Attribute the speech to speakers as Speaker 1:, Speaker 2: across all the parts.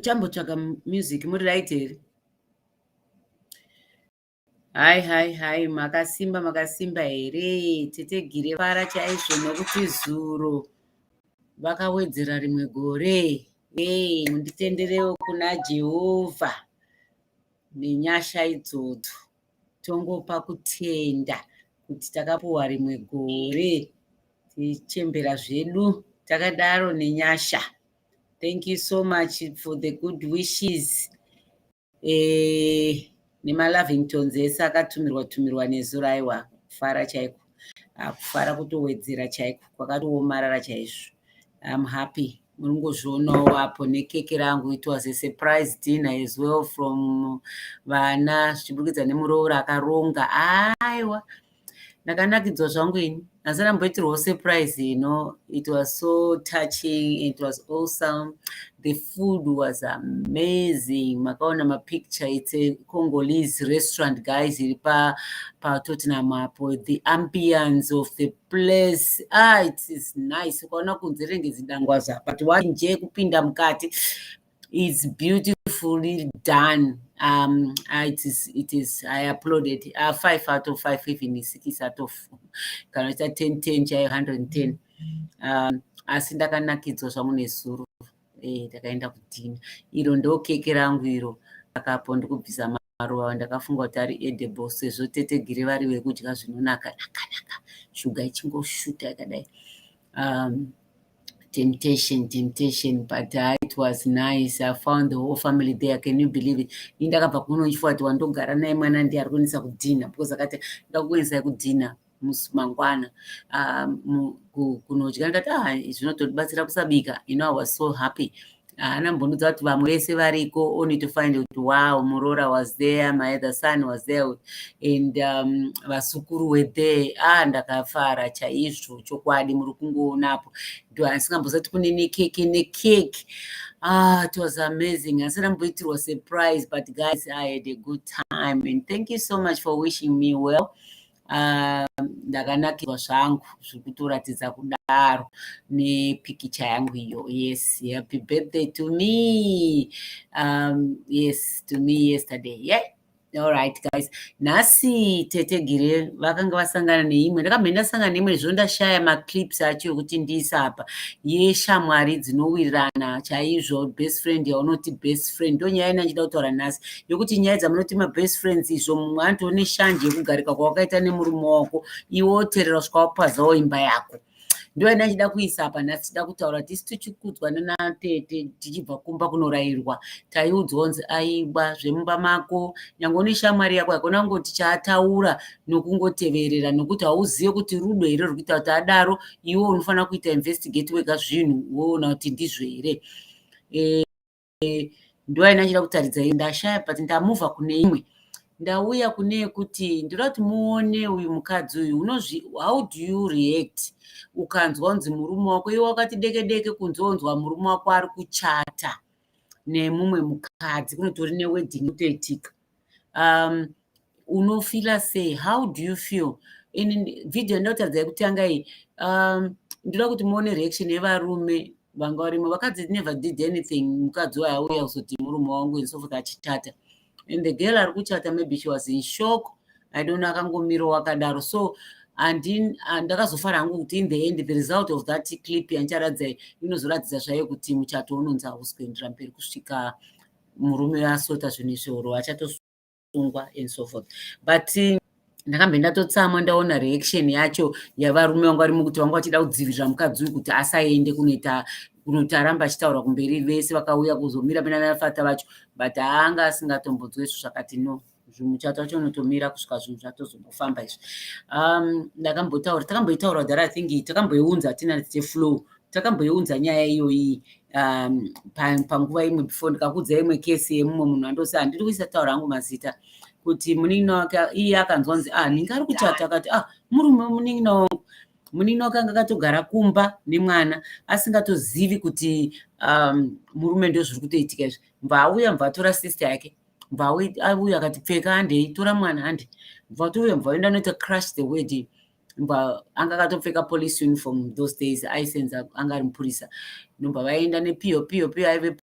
Speaker 1: chambotsvaga music muri right here. Hai makasimba here. Tete Gire para chaizvo nokuti zuro vakawedzera rimwe gore. Munditenderewo kuna Jehovha nenyasha idzodzo. Tongopa kutenda kuti takapuwa rimwe gore. Tichembera zvedu takadaro nenyasha. Thank you so much for the good wishes. Nemalavingtons ese akatumirwa nezuro. Aiwa kufara chaiko, kufara kutowedzera chaiko, kwakatoomarara chaizvo. I'm happy. Murungozvionawo apo nekeke rangu. It was a surprise dinner as well from vana zvichiburikidza nemurooro akaronga. Aiwa ndakanakidzwa zvangu ini. Asi ndamboitirwawo surprise, it was so touching. It was awesome. The food was amazing. Makaona mapicture. It's a Congolese restaurant, guys. Iri Tottenham apo. The ambience of the place. It is nice. Ukaona kunze rengezidangwa zapa. But wanje kupinda mukati. It's beautifully done. It is. I uploaded 5 out of 5, even 6 out of 10 chai 110. Asi ndakanakidzwa zvangu nezuro. Ndakaenda kudhina. Iro ndo keke rangu iro. Akapo ndikubvisa maruva ndakafunga kuti ari edible sezvo Tete Gire vari vekudya zvinonaka nakanaka. Shuga ichingoshuta yakadai. Temptation, but it was nice. I found the whole family there. Can you believe it? Ndakabva kunochifwa kuti wandogara naye mwana ndiye ari kuendesa kudhina, because akati ndakuendesai kudhina musi mangwana kunodya. Ndati zvinotobatsira kusabika. I was so happy. Anambonudza kuti vamwe vese variko, only to find out, wow, Murora was there, my other son was there, and vasukuru were there. Ndakafara chaizvo chokwadi muri kungoonapo. Ndosingambozati kune nekeke. It was amazing. Asi ndamboitirwa surprise, but guys, I had a good time, and thank you so much for wishing me well. Ndakanakirwa zvangu zvikutoratidza kudaro nepikicha yangu iyo. Yes, happy birthday to me. Yes, to me yesterday. Yeah. All right, guys. Nhasi Tete Gire vakanga vasangana neimwe. Ndakamboenda ndasangana neimwe zvo ndashaya maclips acho ekuti ndiise apa. Yeshamwari dzinowirirana chaizvo, best friend yaunoti best friend. Ndonyaya ndachida kutaura nhasi yokuti nyaya dzamunoti mabest friends izvo mumwe anotone shanje yekugarika kwawakaita nemurume wako, iwe woteerera kusvika wapazawo imba yako. Ndo ndachida kuisa apa nhasi. Tida kutaura tisi tichikudzwa nanatete tichibva kumba kunorayirwa. Taiudzwa kunzi aiwa zvemumba mako nyange une shamwari yako yakona kungoti chaataura nokungoteverera, nokuti hauzive kuti rudo here ruri kuita kuti adaro. Iwe unofanira kuita investigate wega zvinhu woona kuti ndizvo here. Ndo ndachida kutaridza iyo. Ndashaya but ndamuvha kune imwe. Ndauya kune yekuti ndoda kuti muone uyu mukadzi uyu. How do you react ukanzwa kunzi murume wako, iwe wakati deke kunzonzwa murume wako ari kuchata nemumwe mukadzi, kunotori newedding inotoitika. Unofila sei? How do you feel? In video ndotaridza yekutanga iyi, ndoda kuti muone reaction yevarume vanga varimo. Vakadzi never did anything. Mukadzi wayo auya kuzoti murume wangu and so forth achitata. And the girl ari kuchata, maybe she was in shock. I don't know, akangomiro wakadaro. So ndakazofara hangu kuti in the end the result of that clip yancharadza inozoratidza zvayo kuti muchato unonzi hausi kuendera mberi kusvika murume asota zvinhu izvoro achatosungwa and so forth. But ndakambe ndatotsamwa ndaona reaction yacho yavarume vangu varimo, kuti vanga vachida kudzivirira mukadzi uyu kuti asaende kunoti aramba achitaura kumberi, vese vakauya kuzomira pena navafata vacho, but anga asingatombodzwe izvo. Zvakati no, muchato wacho unotomira kusvika zvinhu zvatozombofamba izvi. Takamboitaura that I think takamboiunza tina flow, takamboiunza nyaya iyoyi panguva imwe before. Ndikakudza imwe kesi yemumwe munhu andosi handiri kuisa taura hangu mazita, kuti munin'ina wake iye akanzwa nzi ninga ari kuchata, akati murume munin'ina wangu. Munin'ina wake anga akatogara kumba nemwana asingatozivi kuti murume ndo zviri kutoitika izvi. Mbva auya, mbva atora sister yake, mbva auya akati pfeka handei, tora mwana hande, mbva atouya, mbva aenda noita crash the wedding. Mbva anga akatopfeka police uniform those days, aisenza anga ari mupurisa. Ndombva vaenda nepio aive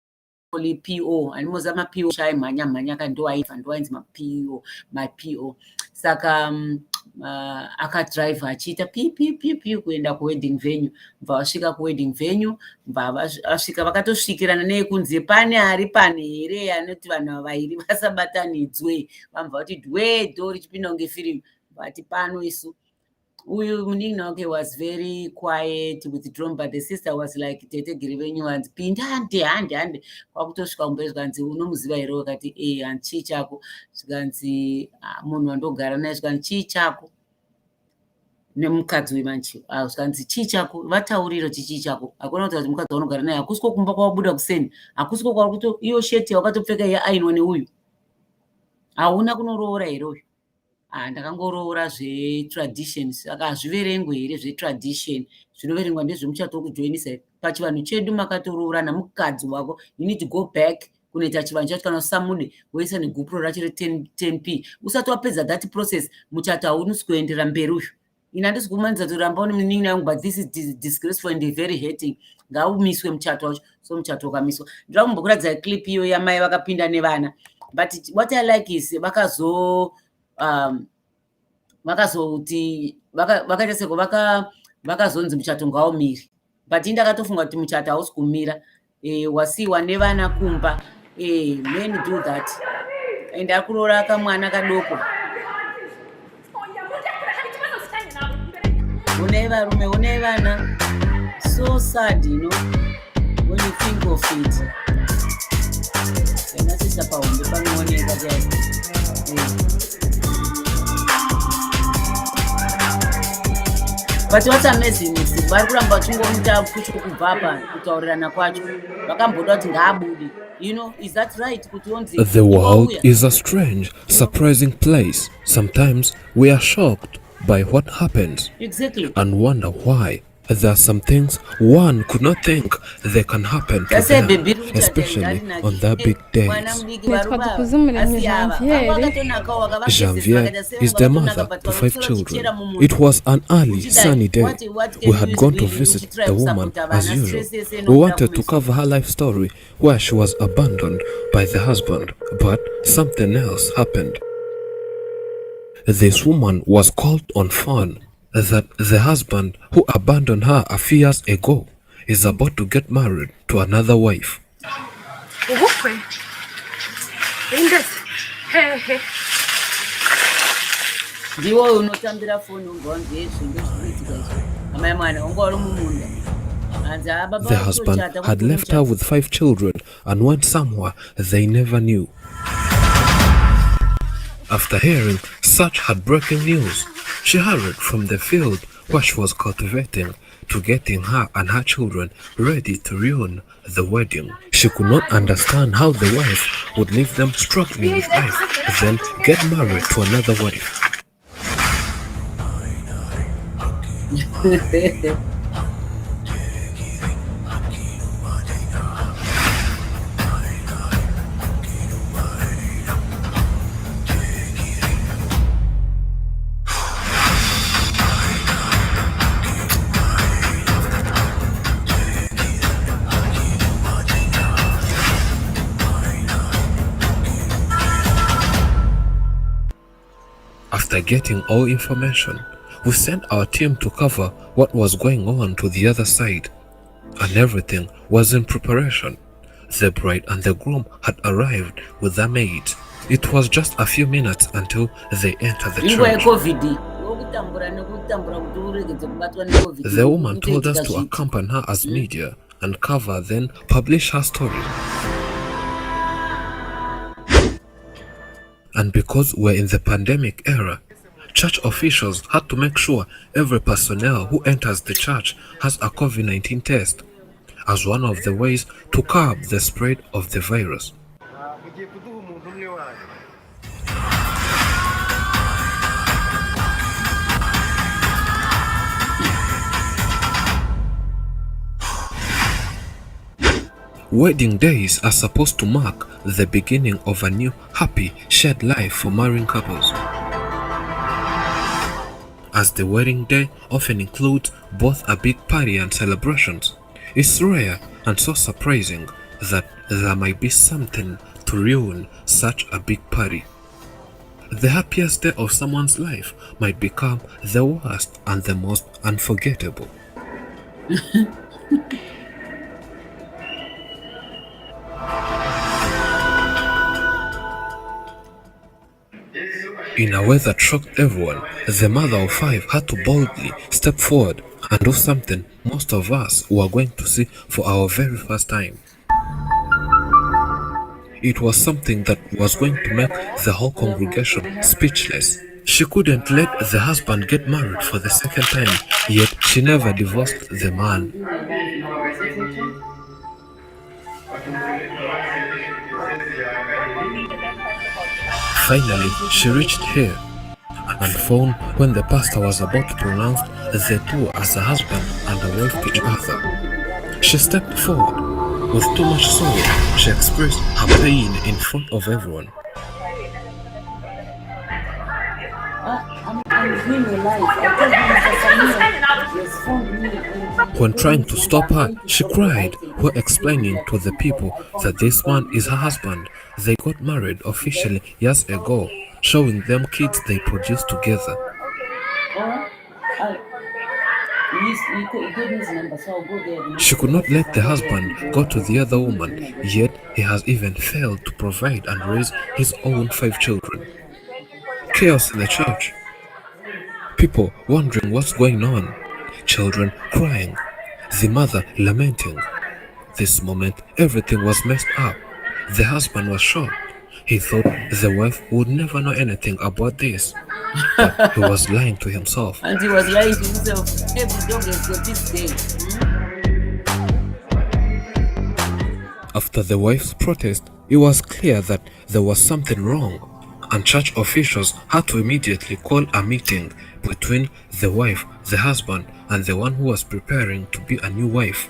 Speaker 1: PO andimoza maPO chaimhanya kandowainzi maPO saka akadhiraivha achiita pipi kuenda kuwedding venue mva vasvika kuwedding venue mva vasvika vakatosvikirana neyekunze pane ari pane here anoti vanhu vairi vasabatanidzwe vamva kuti dwe do richipinda kunge firimu vati pano isu uyu munin'ina wake was very quiet withdrawn but the sister was like tete Gire venyu wanzi pinda hande kwakutosvika kumberi zvikanzi unomuziva here wakati hanzi chii chako zvikanzi munhu wandogara naye zvikanzi chii chako nemukadzi wemanchi zvikanzi chii chako vatauriro chii chako hakuna kuti mukadzi waunogara naye hakusiko kumba kwawabuda kuseni hakusiko kwari kuti iyo sheti yakatopfeka iya ainwa neuyu hauna kunoroora here uyu ndakangoroora zvetradition saka hazviverengwe here zvetradition zvinoverengwa ndezvemuchato wekujoinisa pachivanhu chedu makatoroorana mukadzi wako you need to go back kunoita chivanhu chacho kana usamude woisa negupuro racho re10p usati wapedza that process muchato haunosi kuendera mberi uyu ina handisi kumanidza kuti ramba unemunin'ina yangu but this is disgraceful and very hating ngaumiswe muchato wacho so muchato ukamiswa ndira kumbokuratidza clip iyo yamai vakapinda nevana but what I like is vakazoti vakaita seko vakazonzi muchato ngaumiri but indakatofunga kuti muchato hausi kumira wasiwa nevana kumba men do that and akuroora kamwana kadoko une varume une vana so sad you know when you think of it enasisa pahombe panooneka chai but what's amazing is vari kuramba vachingomuta kucho kubva apa kutaurirana kwacho vakamboda kuti ngaabude you know is that right kuti onzi
Speaker 2: the world is a strange surprising place. Sometimes we are shocked by what happens
Speaker 1: exactly
Speaker 2: and wonder why there are some things one could not think they can happen to them, especially on their big days. Janvier is the mother to 5 children. It was an early sunny day. We had gone to visit the woman as usual. We wanted to cover her life story where she was abandoned by the husband, but something else happened. This woman was called on phone that the husband who abandoned her a few years ago is about to get married to another wife. The husband had left her with 5 children and went somewhere they never knew. After hearing such heartbreaking news, she hurried from the field where she was cultivating to getting her and her children ready to ruin the wedding. She could not understand how the wife would leave them struggling with life, then get married to another wife. After getting all information, we sent our team to cover what was going on to the other side, and everything was in preparation. The bride and the groom had arrived with their maids. It was just a few minutes until they entered the church. The woman told us to accompany her as media and cover, then publish her story. And because we're in the pandemic era, church officials had to make sure every personnel who enters the church has a COVID-19 test as one of the ways to curb the spread of the virus. Wedding days are supposed to mark the beginning of a new, happy, shared life for marrying couples. As the wedding day often includes both a big party and celebrations, it's rare and so surprising that there might be something to ruin such a big party. The happiest day of someone's life might become the worst and the most unforgettable. In a way that shocked everyone, the mother of 5 had to boldly step forward and do something most of us were going to see for our very first time. It was something that was going to make the whole congregation speechless. She couldn't let the husband get married for the second time, yet she never divorced the man. Finally, she reached here and found when the pastor was about to pronounce the two as a husband and a wife to each other. She stepped forward. With too much sorrow, she expressed her pain in front of everyone. When trying to stop her, she cried while explaining to the people that this man is her husband. They got married officially years ago, showing them kids they produced together. She could not let the husband go to the other woman, yet he has even failed to provide and raise his own 5 children. Chaos in the church. People wondering what's going on. Children crying. The mother lamenting. This moment, everything was messed up. The husband was shocked. He thought the wife would never know anything about this. But he was lying to himself.
Speaker 1: And he was lying to himself. Every dog has got this day.
Speaker 2: After the wife's protest, it was clear that there was something wrong, and church officials had to immediately call a meeting between the wife, the husband, and the one who was preparing to be a new wife.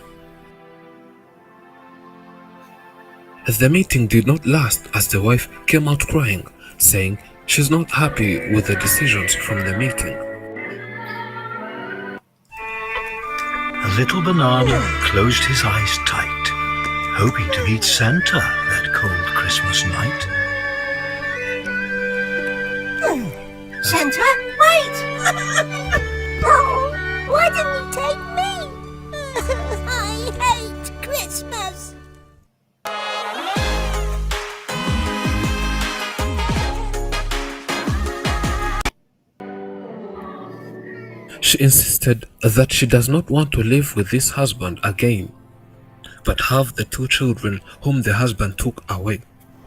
Speaker 2: The meeting did not last as the wife came out crying, saying she's not happy with the decisions from the meeting.
Speaker 3: A little banana closed his eyes tight, hoping to meet Santa that cold Christmas night.
Speaker 4: Santa, wait! Oh, why didn't you take me? I hate Christmas.
Speaker 2: She insisted that she does not want to live with this husband again, but have the 2 children whom the husband took away.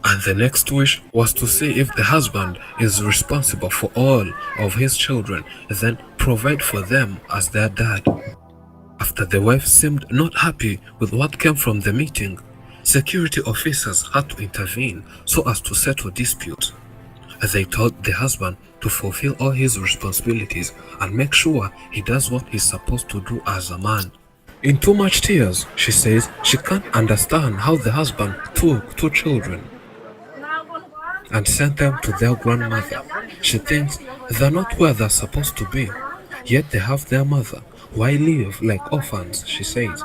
Speaker 2: And the next wish was to see if the husband is responsible for all of his children, then provide for them as their dad. After the wife seemed not happy with what came from the meeting, security officers had to intervene so as to settle disputes. They told the husband to fulfill all his responsibilities and make sure he does what he's supposed to do as a man. In too much tears, she says she can't understand how the husband took 2 children and sent them to their grandmother. She thinks they're not where they're supposed to be, yet they have their mother. Why live like orphans, she says.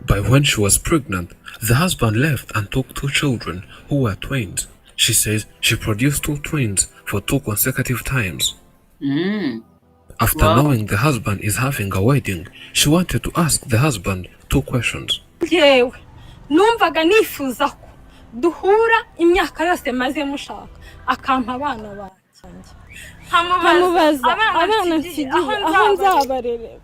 Speaker 2: By when she was pregnant, the husband left and took 2 children who were twins. She says she produced 2 twins for 2 consecutive times. After knowing the husband is having a wedding, she wanted to ask the husband 2 questions.
Speaker 5: Yewe, numvaga nifuza ko duhura imyaka yose maze mushaka akampa abana banjye. Nkamubaza abana nsigiye aho nzabarerera.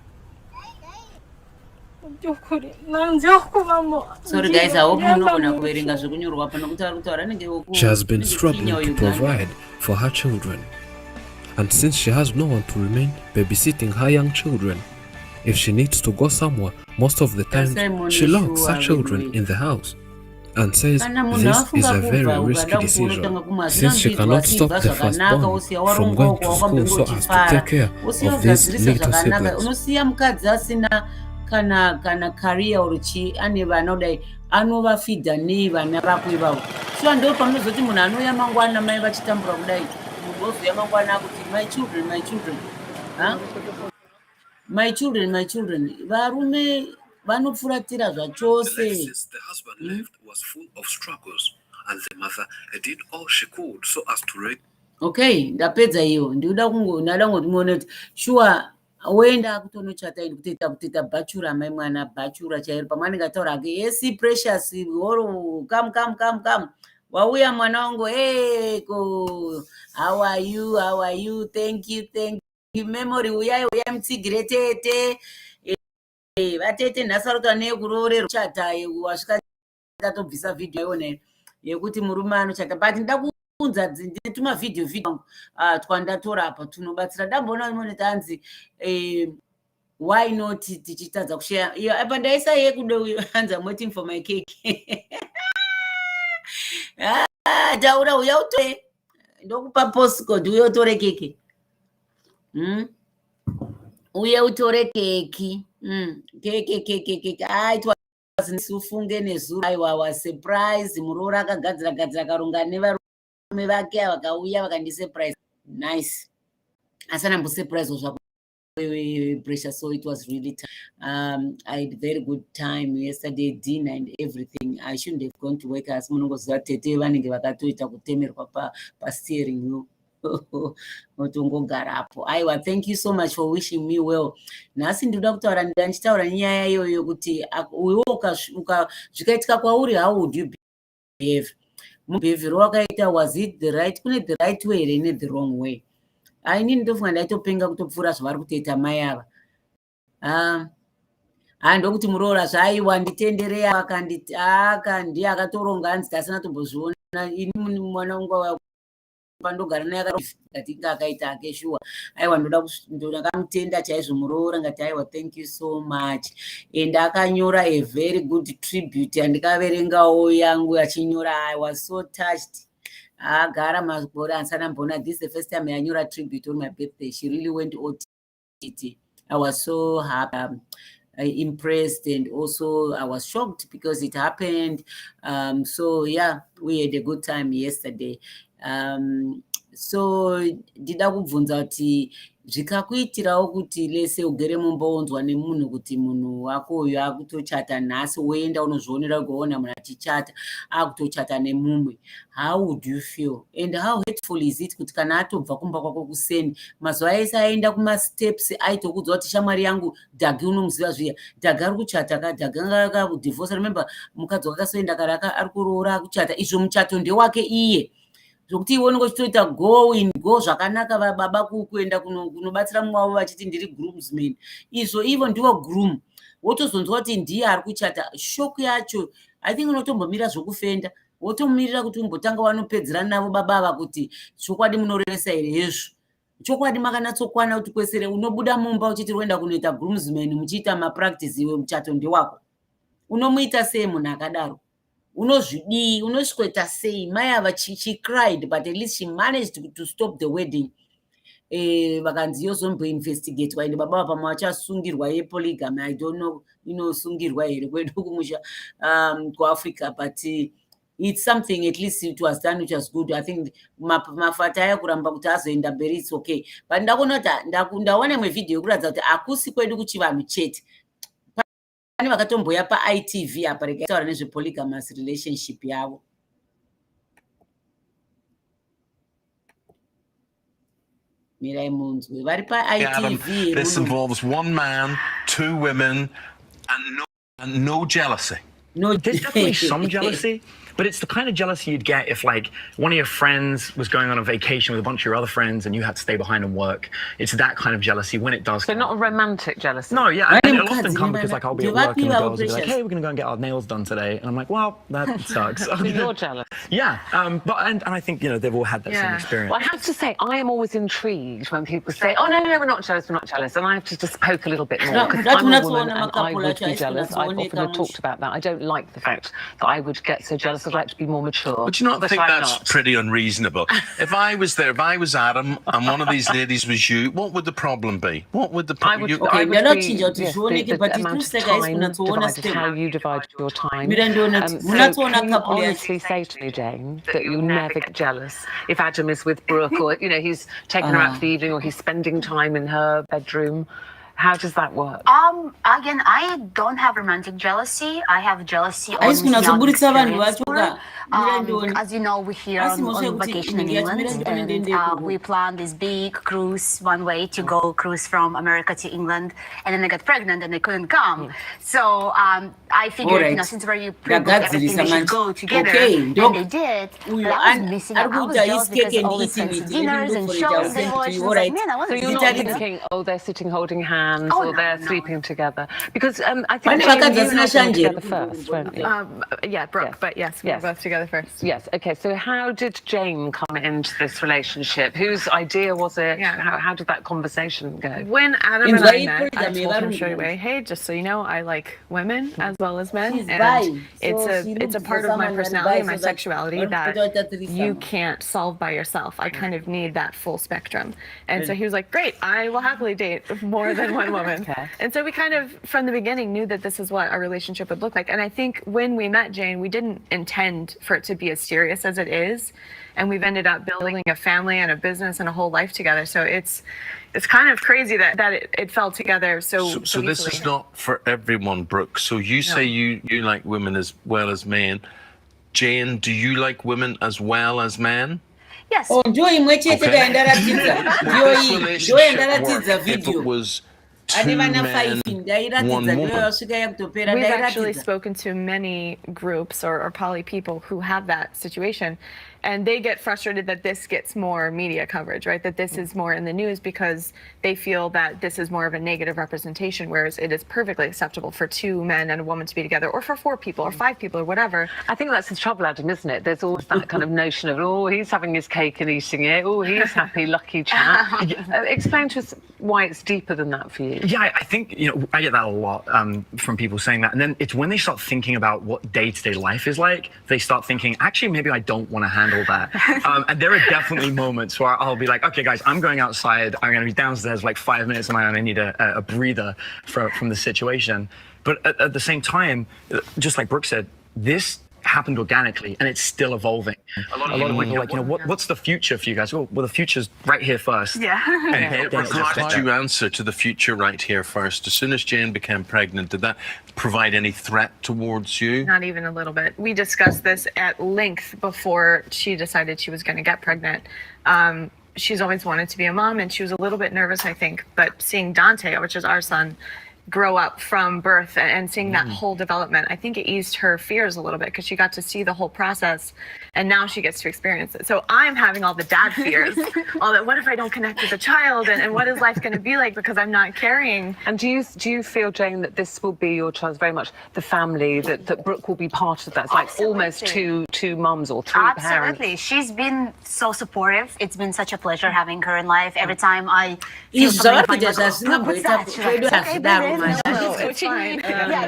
Speaker 1: Sorry guys, I hope you know when I'm wearing a zugunyo
Speaker 2: She has been struggling to provide for her children. And since she has no one to remain babysitting her young children, if she needs to go somewhere, most of the time she locks her children in the house and says this is a very risky decision since she cannot stop the firstborn from going to school so as to take care of these little siblings.
Speaker 1: Kana career uruchi ane vana kudai anovafidha nei vana vakwe vavo. So ndo panozoti munhu anouya mangwana mai vachitambura kudai munhu oziya mangwana akuti my children Huh? My children, varume vanopfuratira zvachose.
Speaker 2: The life since the husband left was full of struggles, and the mother did all she could so as to raise.
Speaker 1: Okay, ndapedza iyo. Ndinoda kungoti muone kuti sure woenda kutonochata kutoita bachura mai mwana bachura chairo pamanenge ataura ake yes precious come wauya mwana wangu hey how are you thank you memory uyai mutsigire tete vatete nhasarota nekurorera kuchata wasvika tatobvisa video ione yekuti murume anochata but ndakuunza ndinetuma video twandatora apa tunobatsira ndamboona imone tanzi why not tichitadza kushare iyo apa ndaisa yekude hanzi I'm waiting for my cake taura uya utore ndokupa postcode uya utore keke uya utore keki keke ufunge nezuro aiwa wa surprise murora akagadzira karonga nevarume vake vakauya vakandisurprise nice asana mbosurprise zvapo pressure, so it was really I had a very good time yesterday, dinner and everything. I shouldn't have gone to work as munongoziva tete vanenge vakatoita kutemerwa pa steering otongogarapo. Aiwa, thank you so much for wishing me well. Nhasi ndoda kutaura ndichitaura nyaya iyoyo kuti zvikaitika kwauri, how would you behave? Mubehaviour wakaita, was it the right, kune the right way here ne the wrong way? Inini ndofunga ndaitopenga kutopfuura zvavari kutoita mai ava. Ndokuti muroora zvaiwa nditenderei ndiye akatoronga hanzi asina tombozviona. Ini mwana wangu pandogara naye akatinga akaita ake shuwa. Aiwa ndoda kamutenda chaizvo muroora ngati aiwa thank you so much. And akanyora a very good tribute andikaverengawo yangu achinyora. I was so touched. Agara mazikora ansana mbona this is the first time I knew a tribute on my birthday. She really went OTT. I was so happy, impressed, and also I was shocked because it happened. So yeah, we had a good time yesterday. So ndida kubvunza kuti zvikakuitirawo kuti lese ugere mumboonzwa nemunhu kuti munhu wako uyu akutochata nhasi woenda unozvionera kuona munhu achichata akutochata nemumwe, how would you feel and how hateful is it kuti kana atobva kumba kwako kuseni mazuva ese aenda kumasteps aitokudzwa kuti shamwari yangu Dhagi unomuziva zviya Dhagi ari kuchata Dhagi anga akadivorce, remember mukadzi wakasoenda kare ari kuroora kuchata, izvo muchato ndewake iye zvokuti iwe unenge uchitoita go zvakanaka baba kuenda kunobatsira mumwe wavo vachiti ndiri groomsman, izvo ivo ndiwo groom wotozonzwa kuti ndiye ari kuchata. Shoko yacho I think unotombomira zvokufenda wotomirira kuti umbotanga wanopedzera navo baba ava kuti chokwadi munorevesa here hezvo chokwadi makanatsokwana kuti kwesere unobuda mumba uchiti uenda kunoita groomsman muchiita mapractice iwe muchato ndewako. Unomuita sei munhu akadaro? Unozvidii? Unosweta sei? Mai ava she cried but at least she managed to stop the wedding. Vakanzi yozomboinvestigate waende baba apa machasungirwa yepolygamy. I don't know inosungirwa here kwedu kumusha kuAfrica, but it's something at least it was done which was good. I think mafata aya kuramba kuti azoenda mberi it's okay, but ndaona imwe video yekuratidza kuti akusi kwedu kuchivanhu chete. Pane vakatomboya paITV apa rekataura nezvepolygamous relationship yavo. Mirai munzwe vari paITV.
Speaker 6: This involves one man, two women, and no jealousy.
Speaker 1: No,
Speaker 6: there's definitely some jealousy, but it's the kind of jealousy you'd get if, like, one of your friends was going on a vacation with a bunch of your other friends and you had to stay behind and work. It's that kind of jealousy when it does.
Speaker 7: So not a romantic jealousy?
Speaker 6: No, yeah. And it'll often come because, like, I'll be at work and the girls will be like, hey, we're going to go and get our nails done today. And I'm like, well, that sucks.
Speaker 7: So you're jealous?
Speaker 6: Yeah. And I think, they've all had that same experience.
Speaker 7: Well, I have to say, I am always intrigued when people say, oh, no, we're not jealous. And I have to just poke a little bit more because I'm a woman and I would be jealous. I've often talked about that. I don't like the fact that I would get so jealous. I'd like to be more mature.
Speaker 6: But you not think that's pretty unreasonable? If I was there, if I was Adam and one of these ladies was you, what would the problem be? What would the problem be?
Speaker 1: Okay, they're not changing to hazvioneki but
Speaker 7: amount
Speaker 1: true
Speaker 7: of
Speaker 1: sex
Speaker 7: time divided, how you divide your time. So can you honestly say to me, Jane, that you never get jealous if Adam is with Brooke, or he's taking her out for the evening, or he's spending time in her bedroom? How does that work?
Speaker 8: Again, I don't have romantic jealousy. I have jealousy on young experience tour. As you know, we're here on vacation in England, and we planned this big cruise one way to go cruise from America to England, and then I got pregnant and they couldn't come. So I figured, since we're pre-booked everything, they should go together, and they did. But I was missing out. I was jealous because all the fancy dinners and shows they watched. Man, I
Speaker 7: so
Speaker 8: wasn't
Speaker 7: you're not thinking, oh, they're sitting holding hands, or they're sleeping together? Because I think you were together first, weren't you?
Speaker 9: Yeah, Brooke, but yes, we were both together first.
Speaker 7: Yes, okay. So how did Jane come into this relationship? Whose idea was it?
Speaker 9: Yeah.
Speaker 7: How did that conversation go?
Speaker 9: When Adam and I met, I told him straight away, hey, just so you know, I like women as well as men. And it's a part of my personality and my sexuality that you can't solve by yourself. I kind of need that full spectrum. And so he was like, great, I will happily date more than one woman. Okay. And so we kind of, from the beginning, knew that this is what our relationship would look like. And I think when we met Jane, we didn't intend for it to be as serious as it is. And we've ended up building a family and a business and a whole life together. So it's kind of crazy that it fell together so
Speaker 10: this is not for everyone, Brooke. So you say you like women as well as men. Jane, do you like women as well as men?
Speaker 8: Yes.
Speaker 1: Oh, Joy
Speaker 10: if it was two men, one woman.
Speaker 9: We've actually spoken to many groups or poly people who have that situation, and they get frustrated that this gets more media coverage, right? That this is more in the news because they feel that this is more of a negative representation, whereas it is perfectly acceptable for two men and a woman to be together, or for 4 people or 5 people or whatever.
Speaker 7: I think that's the trouble, Adam, isn't it? There's always that kind of notion of, oh, he's having his cake and eating it. Oh, he's happy, lucky chap. Explain to us why it's deeper than that for you.
Speaker 6: Yeah, I think, I get that a lot from people saying that. And then it's when they start thinking about what day-to-day life is like, they start thinking, actually, maybe I don't want to handle that. And there are definitely moments where I'll be like, okay, guys, I'm going outside. I'm going to be downstairs for like 5 minutes and I need a breather from the situation. But at the same time, just like Brooke said, this happened organically and it's still evolving. A lot of people are like, what's the future for you guys? Well, the future's right here first.
Speaker 9: Yeah.
Speaker 10: It required you answer to the future right here first. As soon as Jane became pregnant, did that provide any threat towards you?
Speaker 9: Not even a little bit. We discussed this at length before she decided she was going to get pregnant. She's always wanted to be a mom, and she was a little bit nervous, I think. But seeing Dante, which is our son, grow up from birth and seeing that whole development, I think it eased her fears a little bit because she got to see the whole process, and now she gets to experience it. So I'm having all the dad fears, all that, what if I don't connect with the child, and what is life going to be like because I'm not carrying?
Speaker 7: And do you feel, Jane, that this will be your child's very much the family, that Brooke will be part of that? It's like almost two mums or 3 parents.
Speaker 8: Absolutely. She's been so supportive. It's been such a pleasure having her in life. Every time I feel something yeah,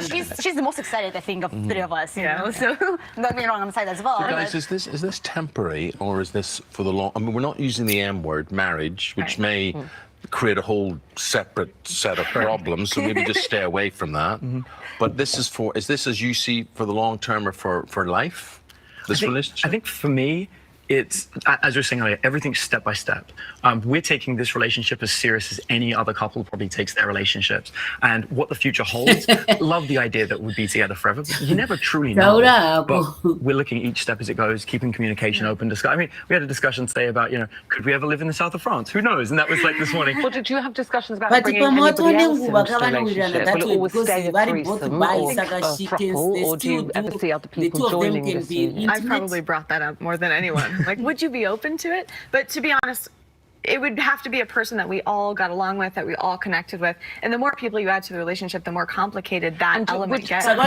Speaker 8: she's the most excited, I think, of 3 of us. Yeah, so don't be wrong on the side as well.
Speaker 10: So guys, is this temporary, or is this for the long? I mean, we're not using the M word, marriage, which may create a whole separate set of problems. So maybe just stay away from that. But this is this as you see for the long term or for life? This relationship?
Speaker 6: I think for me, it's, as we were saying earlier, everything's step by step. We're taking this relationship as serious as any other couple probably takes their relationships. And what the future holds, love the idea that we'd be together forever, but you never truly know. But we're looking at each step as it goes, keeping communication open. I mean, we had a discussion today about, could we ever live in the south of France? Who knows? And that was like this morning.
Speaker 7: Well, did you have discussions about bringing anybody else into the relationship? Will it always stay a threesome or a throuple, or do you ever see other people joining this union?
Speaker 9: I probably brought that up more than anyone. Like, would you be open to it? But to be honest, it would have to be a person that we all got along with, that we all connected with. And the more people you add to the relationship, the more complicated that element gets.
Speaker 7: So it's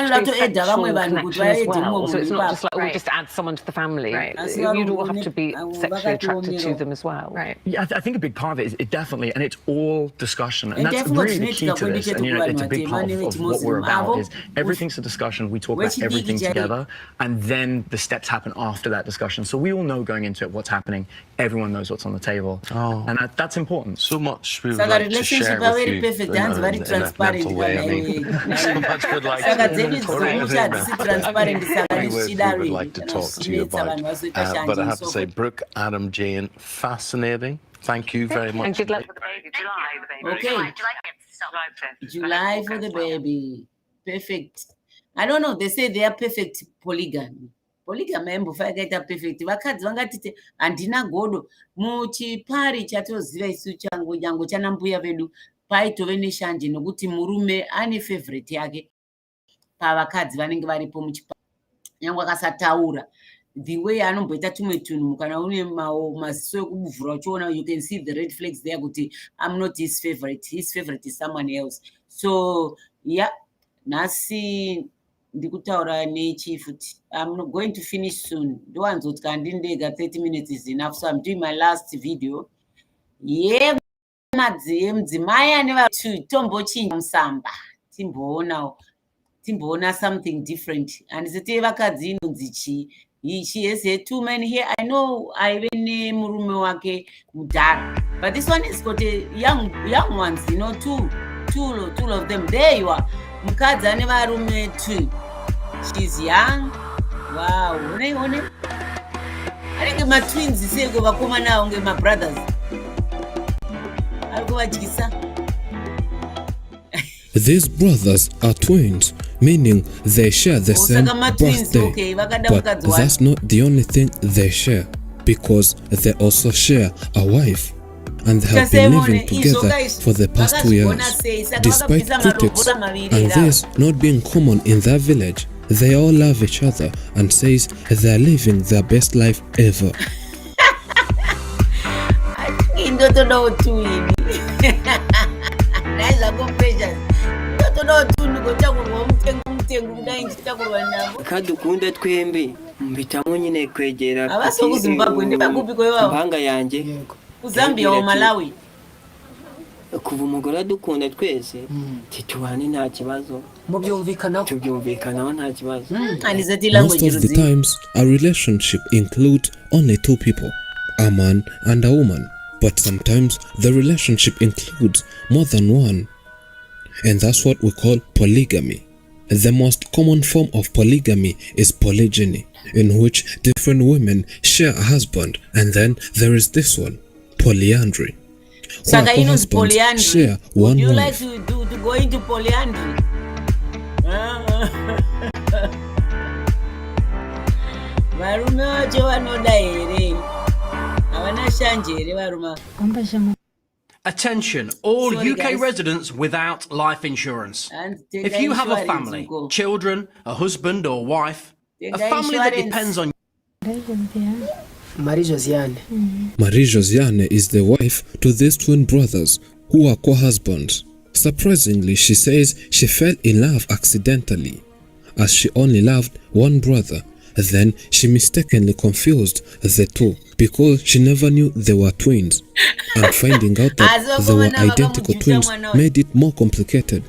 Speaker 7: not just like, just add someone to the family. Right. You'd all have to be sexually attracted to them as well.
Speaker 9: Right.
Speaker 6: Yeah, I think a big part of it is definitely, and it's all discussion. And that's really the key to this. And it's a big part of what we're about is everything's a discussion. We talk about everything together, and then the steps happen after that discussion. So we all know going into it what's happening. Everyone knows what's on the table. And that's important.
Speaker 10: So much we would
Speaker 1: Saka
Speaker 10: like to
Speaker 1: relationship
Speaker 10: share
Speaker 1: are
Speaker 10: with
Speaker 1: very
Speaker 10: you
Speaker 1: perfect.
Speaker 10: in
Speaker 1: Hands very
Speaker 10: a
Speaker 1: transparent.
Speaker 10: mental way. I mean, so much we'd like
Speaker 1: Saka
Speaker 10: to
Speaker 1: dzedu dzizomucha transparent. Saka
Speaker 10: we would like to talk to you about. But I have to say,
Speaker 1: zvichida
Speaker 10: Brooke, Adam, Jane, fascinating. Thank you very much.
Speaker 7: And good luck with the baby. July, the baby.
Speaker 1: Okay. July for the baby. Perfect. I don't know. They say they are perfect polygamy. Polygamy embofakaita perfect. Vakadzi vangatiti handina godo. Muchipari chatoziva isu changu chana mbuya vedu paitove neshanje nokuti murume ane favorite yake pavakadzi vanenge varipo muchipari. Nyangwe akasataura the way anomboita tumwe tunhu kana une maziso ekubuvhura uchiona, you can see the red flags there kuti I'm not his favorite is someone else. So yeah, nhasi ndikutaura nechi futi. I'm not going to finish soon. Ndowanzoti kandindega 30 minutes is enough, so I'm doing my last video. Yeah, mudzimai ane vatu tombochinja musamba timboona something different. And zite vakadzi inonzi chi. She has two men here. I know I've been murume wake mudara, but this one is got a young ones, you know, two of them. There you are. Mukadzi ane varume two. She's young. Wow. One. I think my twins say go bakoma now nge my brothers. Algo vajisa.
Speaker 2: These brothers are twins, meaning they share the same birthday.
Speaker 1: Okay.
Speaker 2: But that's not the only thing they share, because they also share a wife, and they have been living together for the past 2 years. Despite critics and this not being common in their village, they all love each other and says they are living their best life ever.
Speaker 11: kadukunda twembi mbitamo nyine kwegera
Speaker 1: abasoku Zimbabwe ndibakupi kwa wao
Speaker 11: mbanga yanje
Speaker 1: Zambia wa Malawi
Speaker 11: kuva umugore dukunda twese titubane nta kibazo tubyumvikanaho nta kibazo.
Speaker 2: Most of the times a relationship includes only two people, a man and a woman, but sometimes the relationship includes more than one, and that's what we call polygamy. The most common form of polygamy is polygyny, in which different women share a husband, and then there is this one, polyandry, where all husbands share one
Speaker 1: wife. Would you like to go into polyandry? Varume vacho vanoda here havana shanje here varume.
Speaker 12: Attention, all Sorry, UK guys. Residents without life insurance. If you have a family, children, a husband or wife, a family that depends on
Speaker 11: Marie Josiane.
Speaker 2: Marie Josiane is the wife to these twin brothers who are co-husbands. Surprisingly, she says she fell in love accidentally, as she only loved one brother. Then she mistakenly confused the two because she never knew they were twins, and finding out that they were identical twins made it more complicated.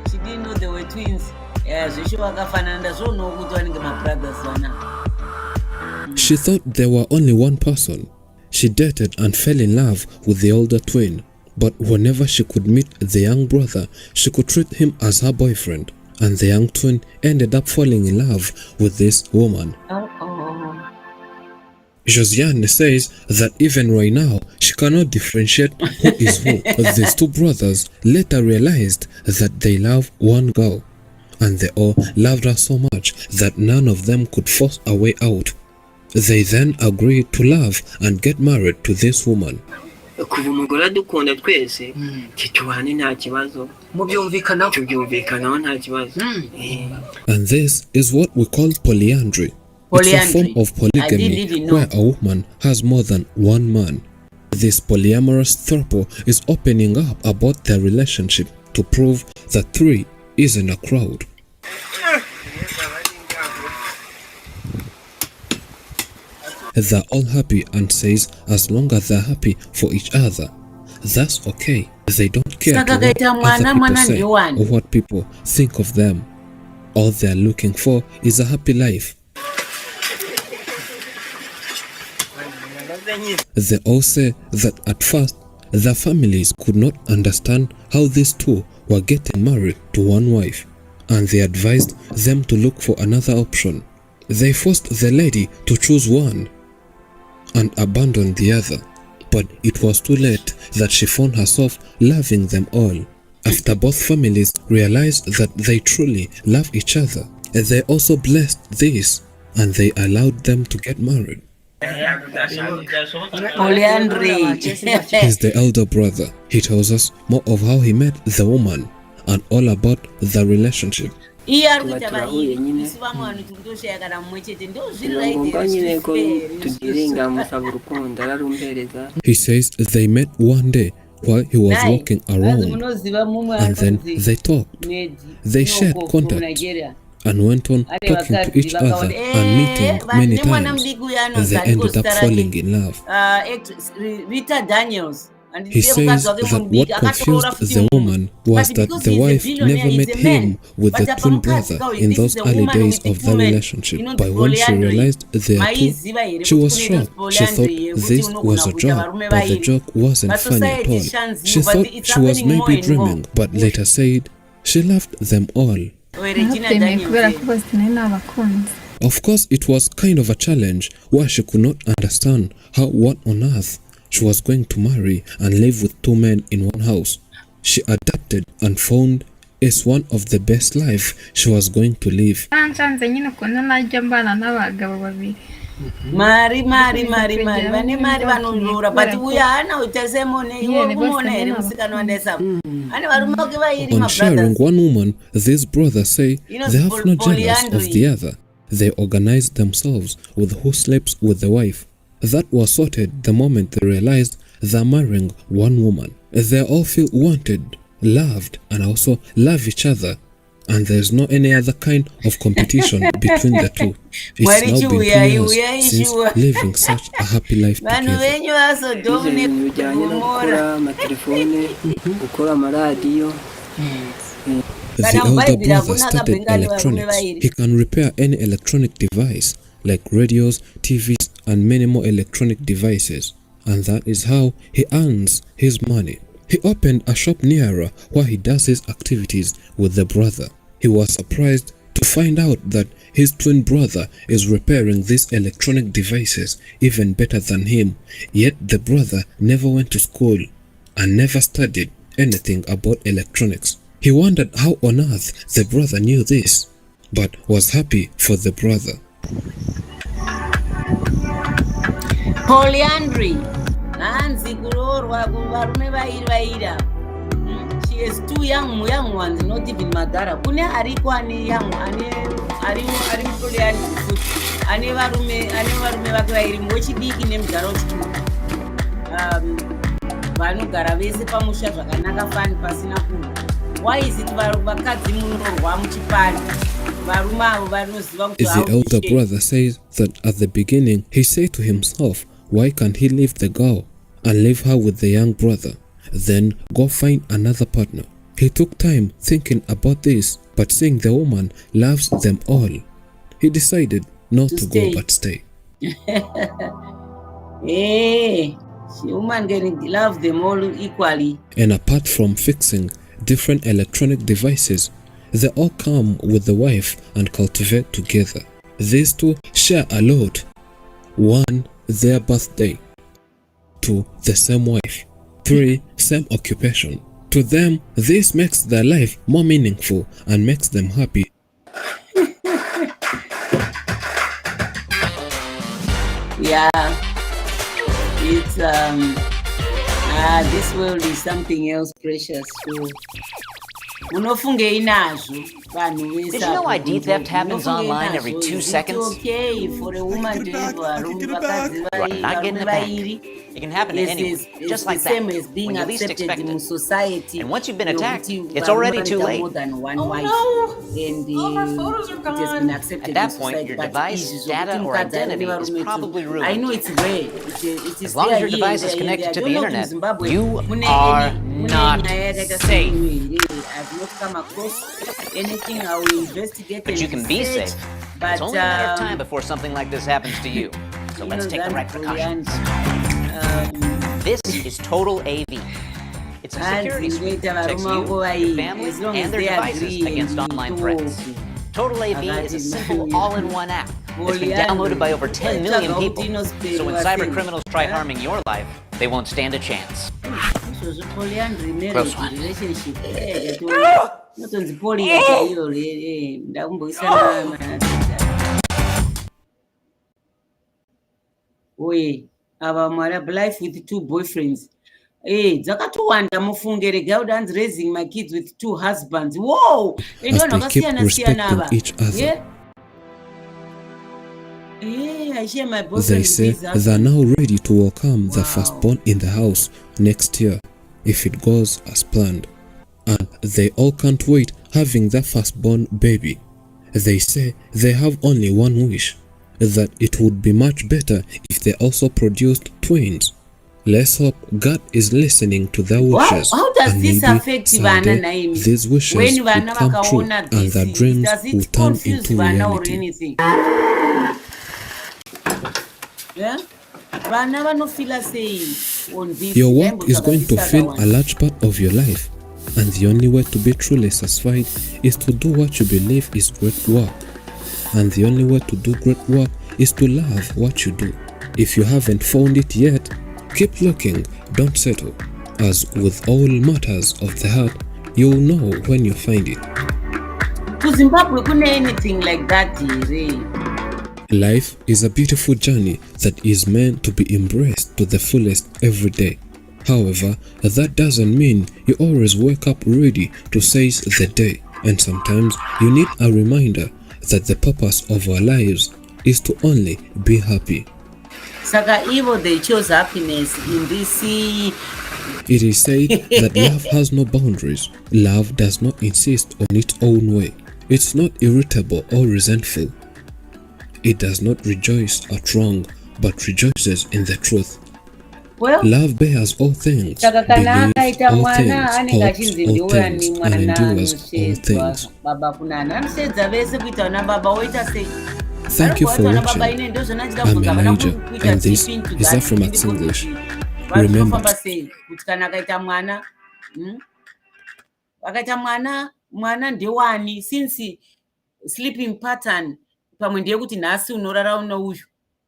Speaker 1: She didn't know they were twins.
Speaker 2: She thought they were only one person. She dated and fell in love with the older twin, but whenever she could meet the young brother, she could treat him as her boyfriend, and the young twin ended up falling in love with this woman. Josiane says that even right now, she cannot differentiate who is who. These two brothers later realized that they love one girl, and they all loved her so much that none of them could force a way out. They then agreed to love and get married to this woman.
Speaker 11: Kuva umugore dukunda twese titubane nta kibazo tubyumvikanaho nta kibazo.
Speaker 2: And this is what we call polyandry. It's a form of polygamy where a woman has more than one man. This polyamorous throuple is opening up about their relationship to prove that three isn't a crowd. They're all happy and says as long as they're happy for each other, that's okay. They don't care what other people say or what people think of them. All they are looking for is a happy life. They all say that at first, their families could not understand how these two were getting married to one wife, and they advised them to look for another option. They forced the lady to choose one and abandon the other, but it was too late that she found herself loving them all. After both families realized that they truly love each other, they also blessed this and they allowed them to get married. He's the elder brother. He tells us more of how he met the woman and all about the relationship. He says they met one day while he was walking around, and then they talked. They shared contact and went on talking to each other and meeting many times. They ended up falling in love. He says that what confused the woman was that the wife never met him with the twin brother in those early days of their relationship. But when she realized they are two, she was shocked. She thought this was a joke, but the joke wasn't funny at all. She thought she was maybe dreaming, but later said she loved them all. Of course, it was kind of a challenge where she could not understand how what on earth she was going to marry and live with two men in one house. She adapted and found it's one of the best life she was going to live. On sharing one woman, these brothers say they have no jealous of the other. They organize themselves with who sleeps with the wife. That was sorted the moment they realized they're marrying one woman. They all feel wanted, loved, and also love each other. And there's no any other kind of competition between the two. It's now been 2 years since living such a happy life together. The elder brother studied electronics. He can repair any electronic device like radios, TVs, and many more electronic devices. And that is how he earns his money. He opened a shop nearer where he does his activities with the brother. He was surprised to find out that his twin brother is repairing these electronic devices even better than him. Yet the brother never went to school and never studied anything about electronics. He wondered how on earth the brother knew this, but was happy for the brother.
Speaker 1: Polyandry. She has two young ones, not even Madara. Kune ariko ane young ane ari polyandry. Ane varume vakairi mochidiki nemugaro chitu. Vanogara vese pamusha zvakanaka fani pasina kunhu. Why is it vakadzi munorwa muchipani?
Speaker 2: The elder brother says that at the beginning he said to himself, why can't he leave the girl and leave her with the young brother, then go find another partner? He took time thinking about this, but seeing the woman loves them all, he decided not to go but stay.
Speaker 1: Hey, the woman can love them all equally.
Speaker 2: And apart from fixing different electronic devices, they all come with the wife and cultivate together. These two share a lot. 1, their birthday. 2, the same wife. 3, same occupation. To them, this makes their life more meaningful and makes them happy.
Speaker 1: Yeah, it's this world is something else precious. So
Speaker 13: Did you know ID theft happens online every 2 seconds?
Speaker 1: It's okay for a woman to have a room.
Speaker 13: Right, not getting the bank. It can happen to anyone, just like that,
Speaker 1: as being
Speaker 13: when you least expect
Speaker 1: in
Speaker 13: it.
Speaker 1: society.
Speaker 13: And once you've been attacked, it's already too late.
Speaker 1: More than one wife. And
Speaker 5: All of our photos are gone.
Speaker 1: it has been accepted
Speaker 13: At that
Speaker 1: in
Speaker 13: point,
Speaker 1: society,
Speaker 13: your
Speaker 1: but
Speaker 13: device,
Speaker 1: issues of
Speaker 13: data, or
Speaker 1: putting
Speaker 13: identity
Speaker 1: cards
Speaker 13: is probably ruined.
Speaker 1: I know it's rare. It is
Speaker 13: As long as your device is connected to the internet, you are not safe.
Speaker 1: I've not come across anything. I will investigate.
Speaker 13: But you can be safe.
Speaker 1: But,
Speaker 13: it's only a matter of time before something like this happens to you. So let's take the right precautions. This is Total AV. It's a security suite that protects you, your family, and their devices against online threats. Total AV is a simple all-in-one app. It's been downloaded by over 10 million people. So when cyber criminals try harming your life, they won't stand a chance. Close one.
Speaker 1: Life with two boyfriends. Hey, Zakatuanda Mufungere Gaudan's raising my kids with two husbands. Whoa!
Speaker 2: As they keep respecting each other.
Speaker 1: I share my
Speaker 2: They say they're now ready to welcome the firstborn in the house next year, if it goes as planned. And they all can't wait having their firstborn baby. They say they have only one wish, that it would be much better if they also produced twins. Let's hope God is listening to their wishes.
Speaker 1: How does this affect
Speaker 2: someday these wishes will come true and their dreams will turn into reality. Your work is going to fill a large part of your life, and the only way to be truly satisfied is to do what you believe is great work. And the only way to do great work is to love what you do. If you haven't found it yet, keep looking, don't settle, as with all matters of the heart, you'll know when you find it.
Speaker 1: To Zimbabwe, couldn't anything like that,
Speaker 2: Life is a beautiful journey that is meant to be embraced to the fullest every day. However, that doesn't mean you always wake up ready to seize the day, and sometimes you need a reminder that the purpose of our lives is to only be happy.
Speaker 1: Saka evil, they chose happiness in this.
Speaker 2: It is said that love has no boundaries. Love does not insist on its own way. It's not irritable or resentful. It does not rejoice at wrong, but rejoices in the truth.
Speaker 1: Well,
Speaker 2: love bears all things, believes all things, hopes all things, and endures all things. Thank you for watching. I'm Elijah, and this is Afromax English. Remember,
Speaker 1: mwana ndewani since sleeping pattern pamwe ndiye kuti nhasi unorara uno uyu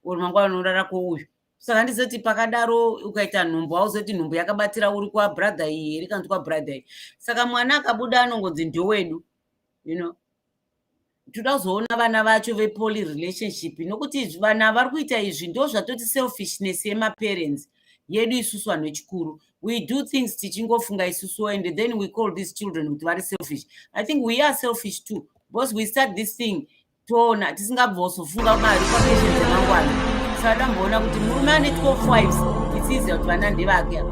Speaker 1: uri mangwana unorara kwouyu. Saka ndizoti pakadaro ukaita nhumbu auzoti nhumbu yakabatira uri kwa brother iyi iri kanzi kwa brother iyi. Saka mwana akabuda anongonzi ndowedu, you know. Toda kuzoona vana vacho vepoly relationship nokuti vana vari kuita izvi ndo zvatoti selfishness yemaparents yedu isusu vanhu vechikuru. We do things tichingofunga isusu and then we call these children kuti vari selfish. I think we are selfish too, because we start this thing toona tisingabvosofunga mari papatience dzemangwana. Saka tamboona kuti murume ane 12 wives it's easier kuti vana ndevake,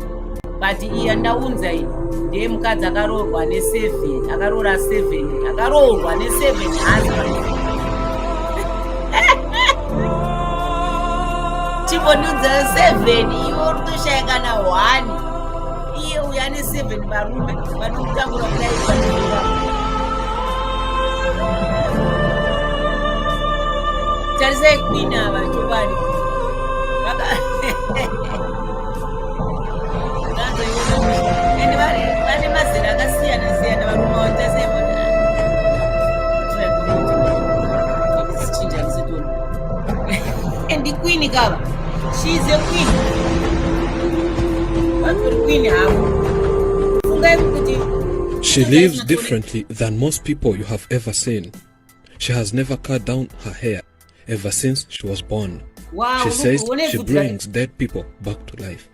Speaker 1: but iya ndaunza iyi ndiye mukadzi akaroorwa ne7 akaroora 7 akaroorwa ne7 husband. Chibonudza 7 iwo rutoshaya kana 1 iye uya ne7 varume vanomutangura kudai pachiva. Tarisai queen ava chobani and vane mazera akasiyana siyana varume vatasaimonachinja and the queen kava, she's a queen. But for queen
Speaker 2: she lives differently than most people you have ever seen. She has never cut down her hair ever since she was born.
Speaker 1: Wow,
Speaker 2: she says she brings dead people back to life.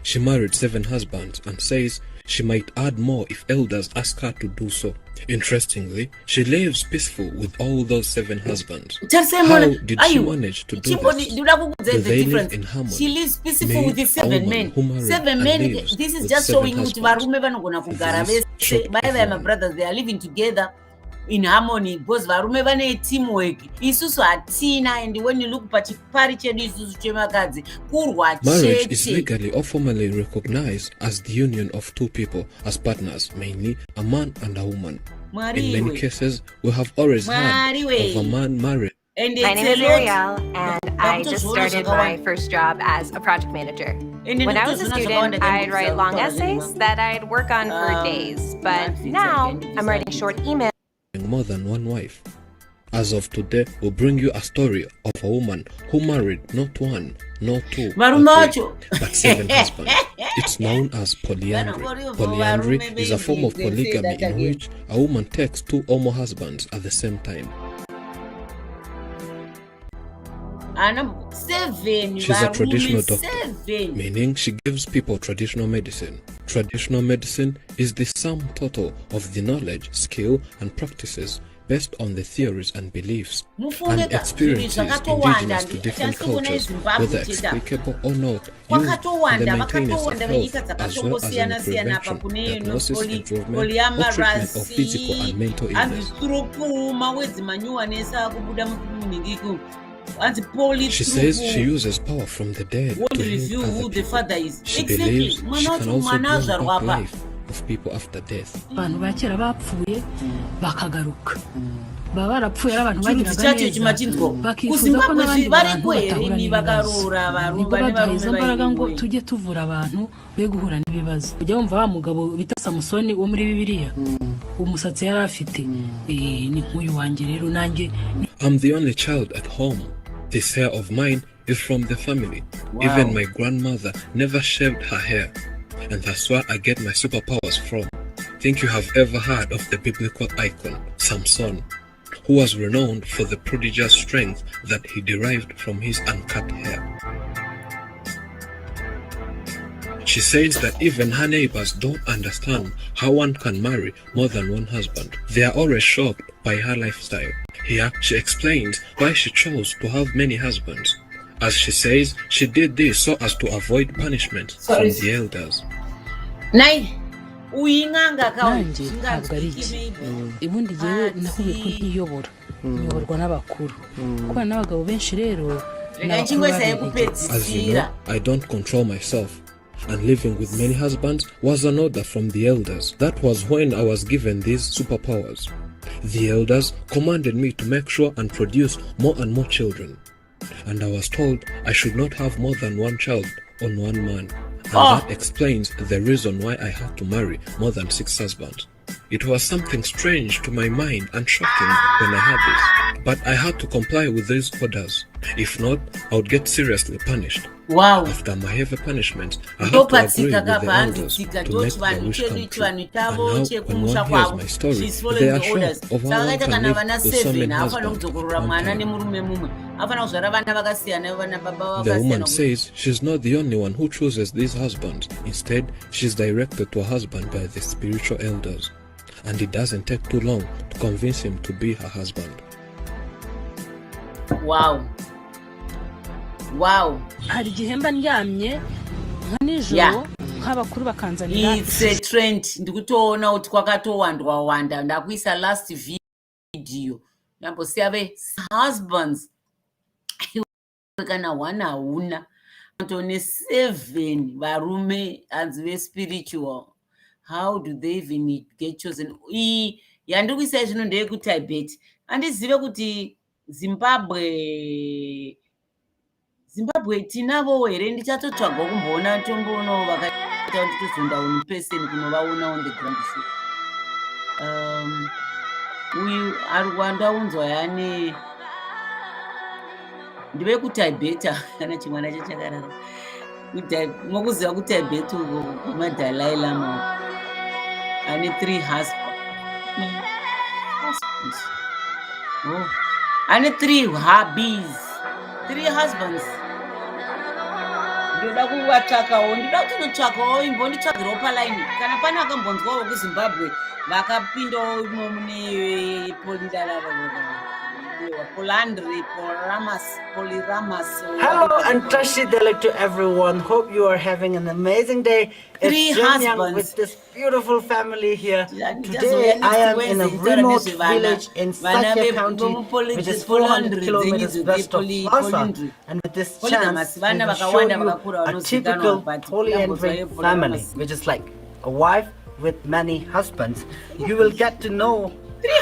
Speaker 2: She married 7 husbands and says she might add more if elders ask her to do so. Interestingly, she lives peaceful with all those 7 husbands. How did she manage to do this? Do they live in harmony?
Speaker 1: She lives peaceful with the 7 men. 7 men, this is just showing you varume vanogona kugara vese. My brothers, they are living together. in harmony because varume vane teamwork isusu hatina. And when you look pachipari chedu isusu chemakadzi kurwa chete.
Speaker 2: Marriage is legally or formally recognized as the union of two people as partners, mainly a man and a woman. In many cases, we have always heard of a man married.
Speaker 14: My name is Ariel, and I just started my first job as a project manager. When I was a student, I'd write long essays that I'd work on for days, but now I'm writing short emails.
Speaker 2: More than one wife. As of today, we'll bring you a story of a woman who married not one, not two, not three, but 7 husbands. It's known as polyandry. Polyandry is a form of polygamy in which a woman takes 2 or more husbands at the same time. She's a traditional doctor, meaning she gives people traditional medicine. Traditional medicine is the sum total of the knowledge, skill, and practices based on the theories and beliefs and experiences indigenous to different cultures, whether explicable or not, used in the maintenance of health as well as in the prevention, diagnosis, improvement, or treatment of physical and mental illness. She says she uses power from the dead to heal other people. She believes she can also bring back life of people after death. I'm the only child at home. This hair of mine is from the family. Wow. Even my grandmother never shaved her hair. And that's where I get my superpowers from. Think you have ever heard of the biblical icon, Samson, who was renowned for the prodigious strength that he derived from his uncut hair. She says that even her neighbors don't understand how one can marry more than one husband. They are always shocked by her lifestyle. Here, she explains why she chose to have many husbands. As she says, she did this so as to avoid punishment from the elders. As you know, I don't control myself. And living with many husbands was an order from the elders. That was when I was given these superpowers. The elders commanded me to make sure and produce more and more children. And I was told I should not have more than one child on one man. And that explains the reason why I had to marry more than 6 husbands. It was something strange to my mind and shocking when I had this. But I had to comply with these orders. If not, I would get seriously punished.
Speaker 1: Wow.
Speaker 2: After my heavy punishment, I had to agree with the elders to make their wish come true. And now, when one hears my story, they are shocked of how one can live with so many husbands at one time. The woman says she's not the only one who chooses these husbands. Instead, she's directed to a husband by the spiritual elders. And it doesn't take too long to convince him to be her husband.
Speaker 1: Wow. Wow. Yeah. It's a trend. Ndikutoona kuti kwakatowandwa ndakuisa last video. Nyambosiyave husbands. Kana one hauna. Tone 7 varume anzi spiritual. How do they even get chosen? Yandikuisa zvino ndeyekutibet. Andizive kuti Zimbabwe tinavo here ndichatotsvagwa kumboona tomboona vakaita nditozonda one person kunovaona on the ground floor. Uyu ari wandaunzwa yane ndive kutibeta kana chimwana chachakarara mokuziva kutibeta uko kumadalai lama ane 3 husbands. Oh. Ane 3 hubbies, 3 husbands. Ndoda kuvatsvakawo, ndoda kutonotsvakawo imbonditsvagirawo palaini. Kana pane akambonzwawo kuZimbabwe vakapindawo imo mune polidalala.
Speaker 15: Hello and Tashi Delek to everyone. Hope you are having an amazing day. It's Jin with this beautiful family here. Today I am in a remote village in Tsika County, which is 400 kilometers west of Lhasa. And with this chance, we will show you a typical polyandry family, which is like a wife with many husbands. You will get to know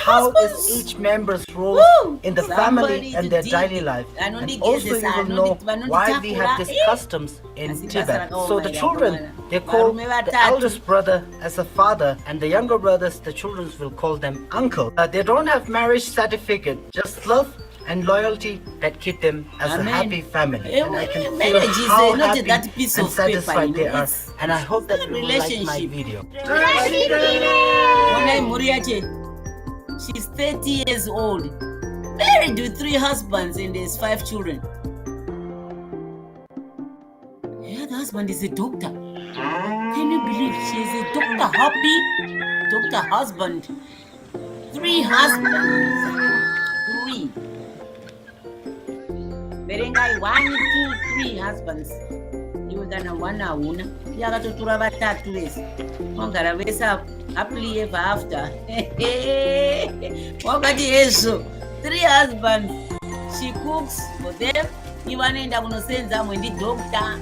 Speaker 15: how is each member's role in the family and their daily life. And also you will know why we have these customs in Tibet. So the children, they call the eldest brother as a father, and the younger brothers, the children will call them uncle. They don't have marriage certificate, just love and loyalty that keep them as a happy family. And I can feel how happy and satisfied they are. And I hope that you will like my video.
Speaker 1: She's 30 years old, married with 3 husbands, and there's 5 children. Yeah, the husband is a doctor. Can you believe she's a doctor? Happy doctor husband. 3 husbands. 3. Berengai 1, 2, 3 husbands. You gonna wanna una. Yaga to turaba tatu wese. Mongara wesa happily ever after. Wakati yeso 3 husbands. She cooks for them. Iwanenda kunosenza mwendi doctor.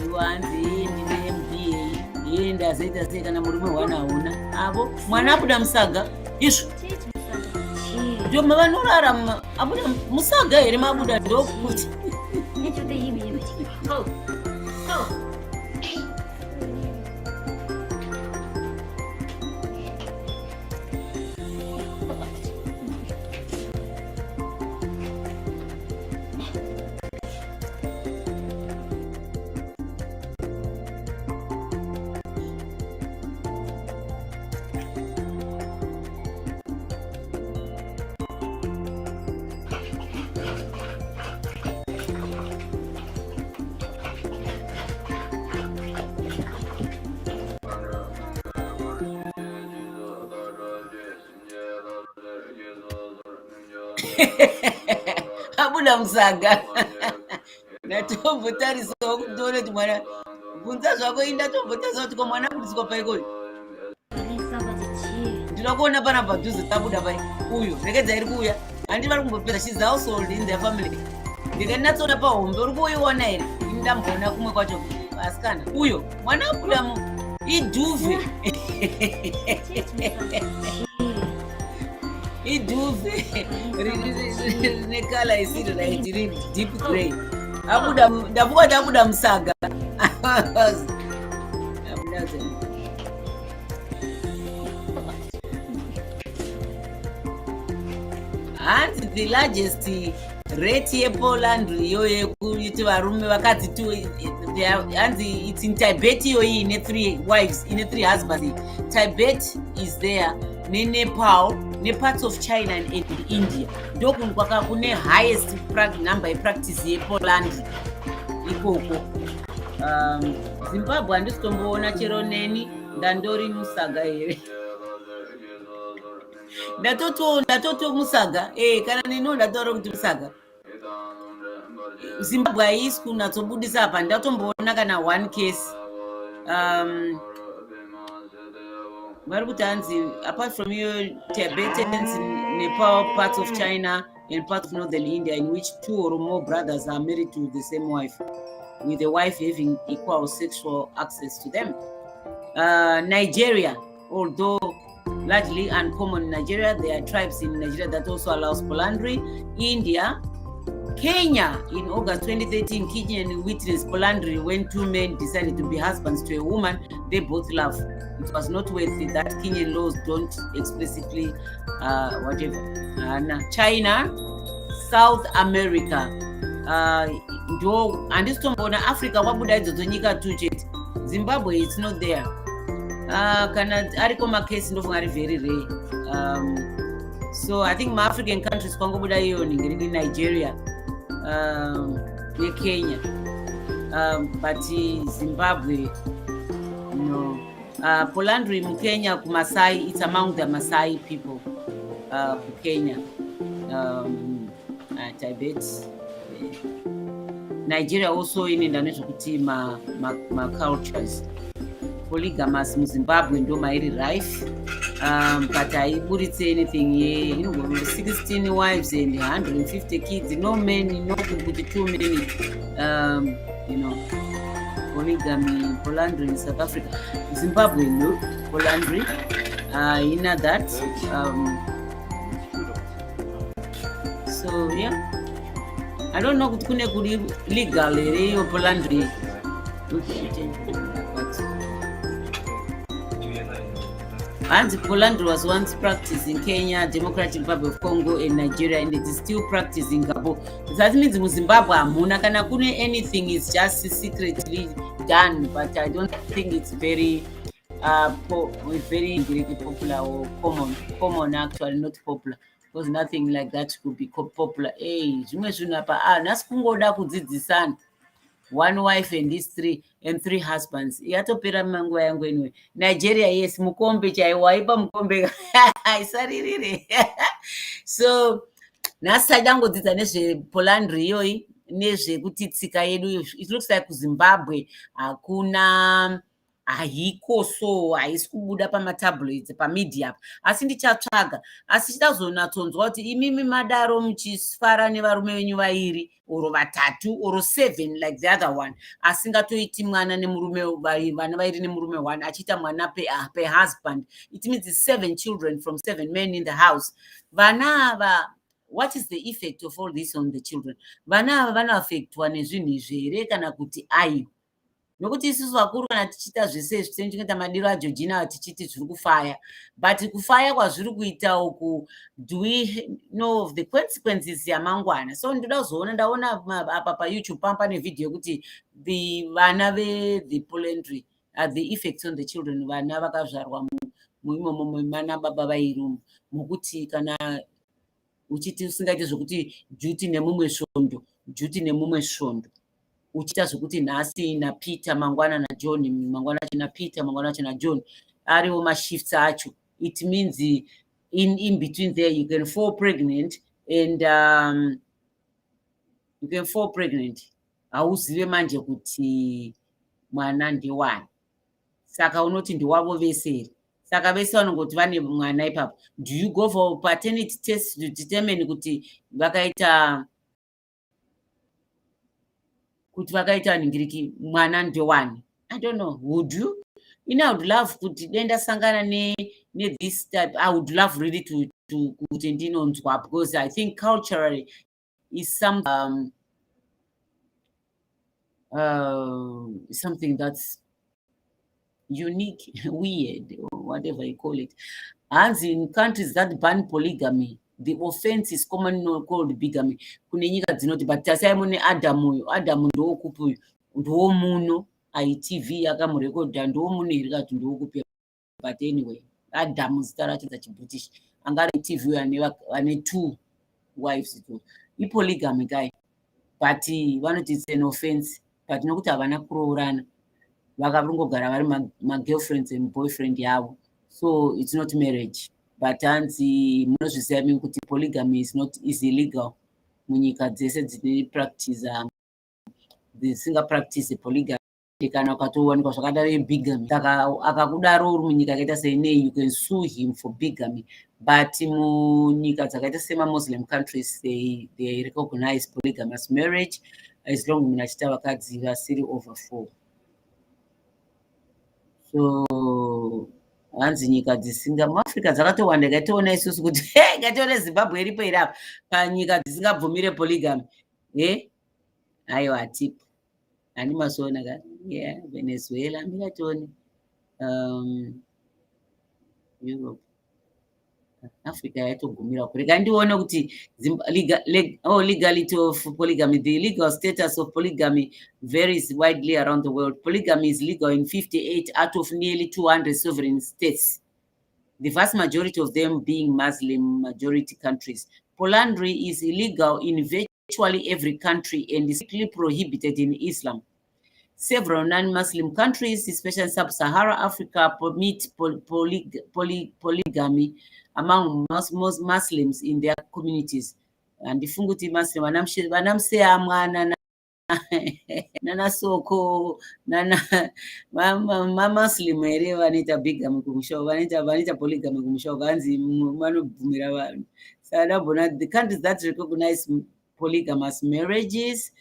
Speaker 1: Iwanzi MBA. Yenda zeta seka na murume wana una. Abo mwana abuda msaga. Isu. Ndio mavanurara abuda musaga ere mabuda dokuti. Go. Abuda msaga. Natombo tariso kudole tumwana. Bunza zvako inda tombo tazo tuko mwana kudisiko paiko. Ndinokuona pana padhuze tabuda pai. Uyu rekedza iri kuuya. Handi vari kumbopera she's household in their family. Ndikanatsona pahombe uri kuiona here. Ndambona kumwe kwacho asikana. Uyo mwana abuda idhuve. Idhuve nekala isiro raitiri deep gray. Abuda msaga. And the largest rate yePoland yekuti varume vakadzi tu, and it's in Tibet in 3 wives, in 3 husbands. Tibet is there, Nepal, parts of China and India. Ndokunhu kune highest number practice yePoland ikoko. Zimbabwe handisitomboona chero neni ndandori musaga here. Ndatoto musaga kana neno ndataura kuti musaga. Zimbabwe haisi kunatsobudisa apa, ndatomboona kana 1 case. Apart from your Tibetans in Nepal, parts of China and parts of northern India, in which 2 or more brothers are married to the same wife, with the wife having equal sexual access to them. Nigeria, although largely uncommon in Nigeria, there are tribes in Nigeria that also allows polyandry. India, Kenya, in August 2013, Kenyan witnessed polyandry when 2 men decided to be husbands to a woman they both love. It was noteworthy that Kenyan laws don't explicitly whatever. China, South America, and this time Africa, wabuda idzo nyika tucheti. Zimbabwe, it's not there. Kana ariko case ndofunga ari very rare. So I think my African countries kwangobuda iyo ningiri Nigeria, Kenya, but Zimbabwe, no. Polyandry in Kenya, Masai, it's among the Masai people. Kenya, Tibet, Nigeria also inoenda nezvekuti cultures. Polygamous muZimbabwe ndo mairi rife, but haiburitse anything 16 wives and 150 kids, no many, no kuti too many, polygamy, polyandry in South Africa. Zimbabwe, no polyandry, that. So yeah, I don't know kuti kune kuri legal here or polyandry. And polyandry was once practiced in Kenya, Democratic Republic of Congo, and Nigeria, and it is still practiced in Gabon. That means in Zimbabwe, anything is just secretly done, but I don't think it's very popular or common actually, not popular, because nothing like that could be popular. Hey, one wife and these three husbands. Yatopera mangu yangu anyway. Nigeria, yes, mukombe chaiwaipa mukombe aisaririre. So nasadango dzidza nezve polyandry yoi nezve kuti tsika yedu. It looks like Zimbabwe hakuna haiko, so haisi kubuda pamatabloids pamedia, asi ndichatsvaga, asi chidazonatsonzwa kuti imimi madaro muchifara nevarume venyu vairi oro vatatu oro 7 like the other one, asingatoiti mwana nemurume vana vairi nemurume 1, achiita mwana pe husband. It means 7 children from 7 men in the house. Vana ava, what is the effect of all this on the children? Vana ava vanoaffectwa nezvinhu izvi here kana kuti ayo? Nokuti isusu vakuru kana tichita zvese zvichenjengeta madiro aJeorgina tichiti zviri kufaya, but kufaya kwazviri kuita uku, do we know of the consequences yamangwana? So ndaona apa paYouTube pane video yekuti vana the polyandry, the effects on the children, vana vakazvarwa muimomo mana baba vairumu, mukuti kana uchiti usingaiti zvokuti juti nemumwe svondo, uchita zvokuti nhasi naPeter mangwana naJohn, mangwana naPeter, mangwana naJohn, ariwo mashifts acho. It means in between there you can fall pregnant, and you can fall pregnant. Hauzive manje kuti mwana ndewani, saka unoti ndewavo vese. Saka vese vanongoti vane mwana ipapo. Do you go for paternity test to determine kuti vakaita ningiriki mwana ndewani? I don't know. Would you? I would love kuti denda sangana ne this type. I would love really to kuti ndinonzwa, because I think culturally is some something that's unique, weird, or whatever you call it. And in countries that ban polygamy, the offense is commonly called bigamy. Kune nyika dzinoti, but tasai mune Adamu ndokupi uyu, ndo muno ITV yakamurekodha, ndo muno iri kati ndokupi. But anyway, Adamu zita racho dzachiBritish, angari ITV ane 2 wives. Polygamy guy, but vanoti it's an offense, but nokuti havana kuroorana, vakangogara vari magirlfriends and boyfriend yavo, so it's not marriage. But hanzi munozviziva mimi kuti polygamy is illegal munyika dzese dzine practice dzisinga practice polygamy. Kana ukatowanikwa zvakadaro bigamy, saka akakudaro uri munyika yakaita seinei, you can sue him for bigamy. But munyika dzakaita sema-Muslim countries, they recognize polygamous marriage as long as munachita vakadzi vasiri over 4. So hanzi nyika dzisinga muAfrica dzakatowanda, ngationa isusu kuti ngatione Zimbabwe iripo iri apa panyika dzisingabvumire polygamy. Aiwa hatipo, hani masoona ka Venezuela ndikatione, Europe, Africa yatogumira kure. Kandione kuti legality of polygamy, the legal status of polygamy varies widely around the world. Polygamy is legal in 58 out of nearly 200 sovereign states, the vast majority of them being Muslim majority countries. Polyandry is illegal in virtually every country and is strictly prohibited in Islam. Several non-Muslim countries, especially sub-Saharan Africa, permit polygamy among most Muslims in their communities. And the funguti Muslim vanamseya mwana nana soko nana Muslim ere vanoita bigamy kumushago vanoita polygamy kumushago vanzi vanobvumira vanhu. The countries that recognize polygamous marriages,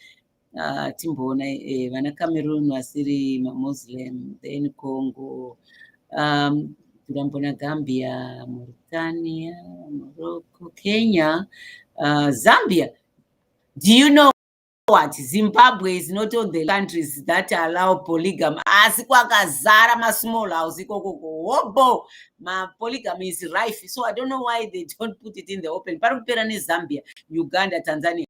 Speaker 1: timbona vana Cameroon vasiri Muslim, then Congo, turambona Gambia, Mauritania, Morocco, Kenya, Zambia. Do you know what? Zimbabwe is not on the countries that allow polygamy. Asi kwakazara ma small house ikoko hobo. Ma polygamy is rife. So I don't know why they don't put it in the open. Parikupera ne Zambia, Uganda, Tanzania.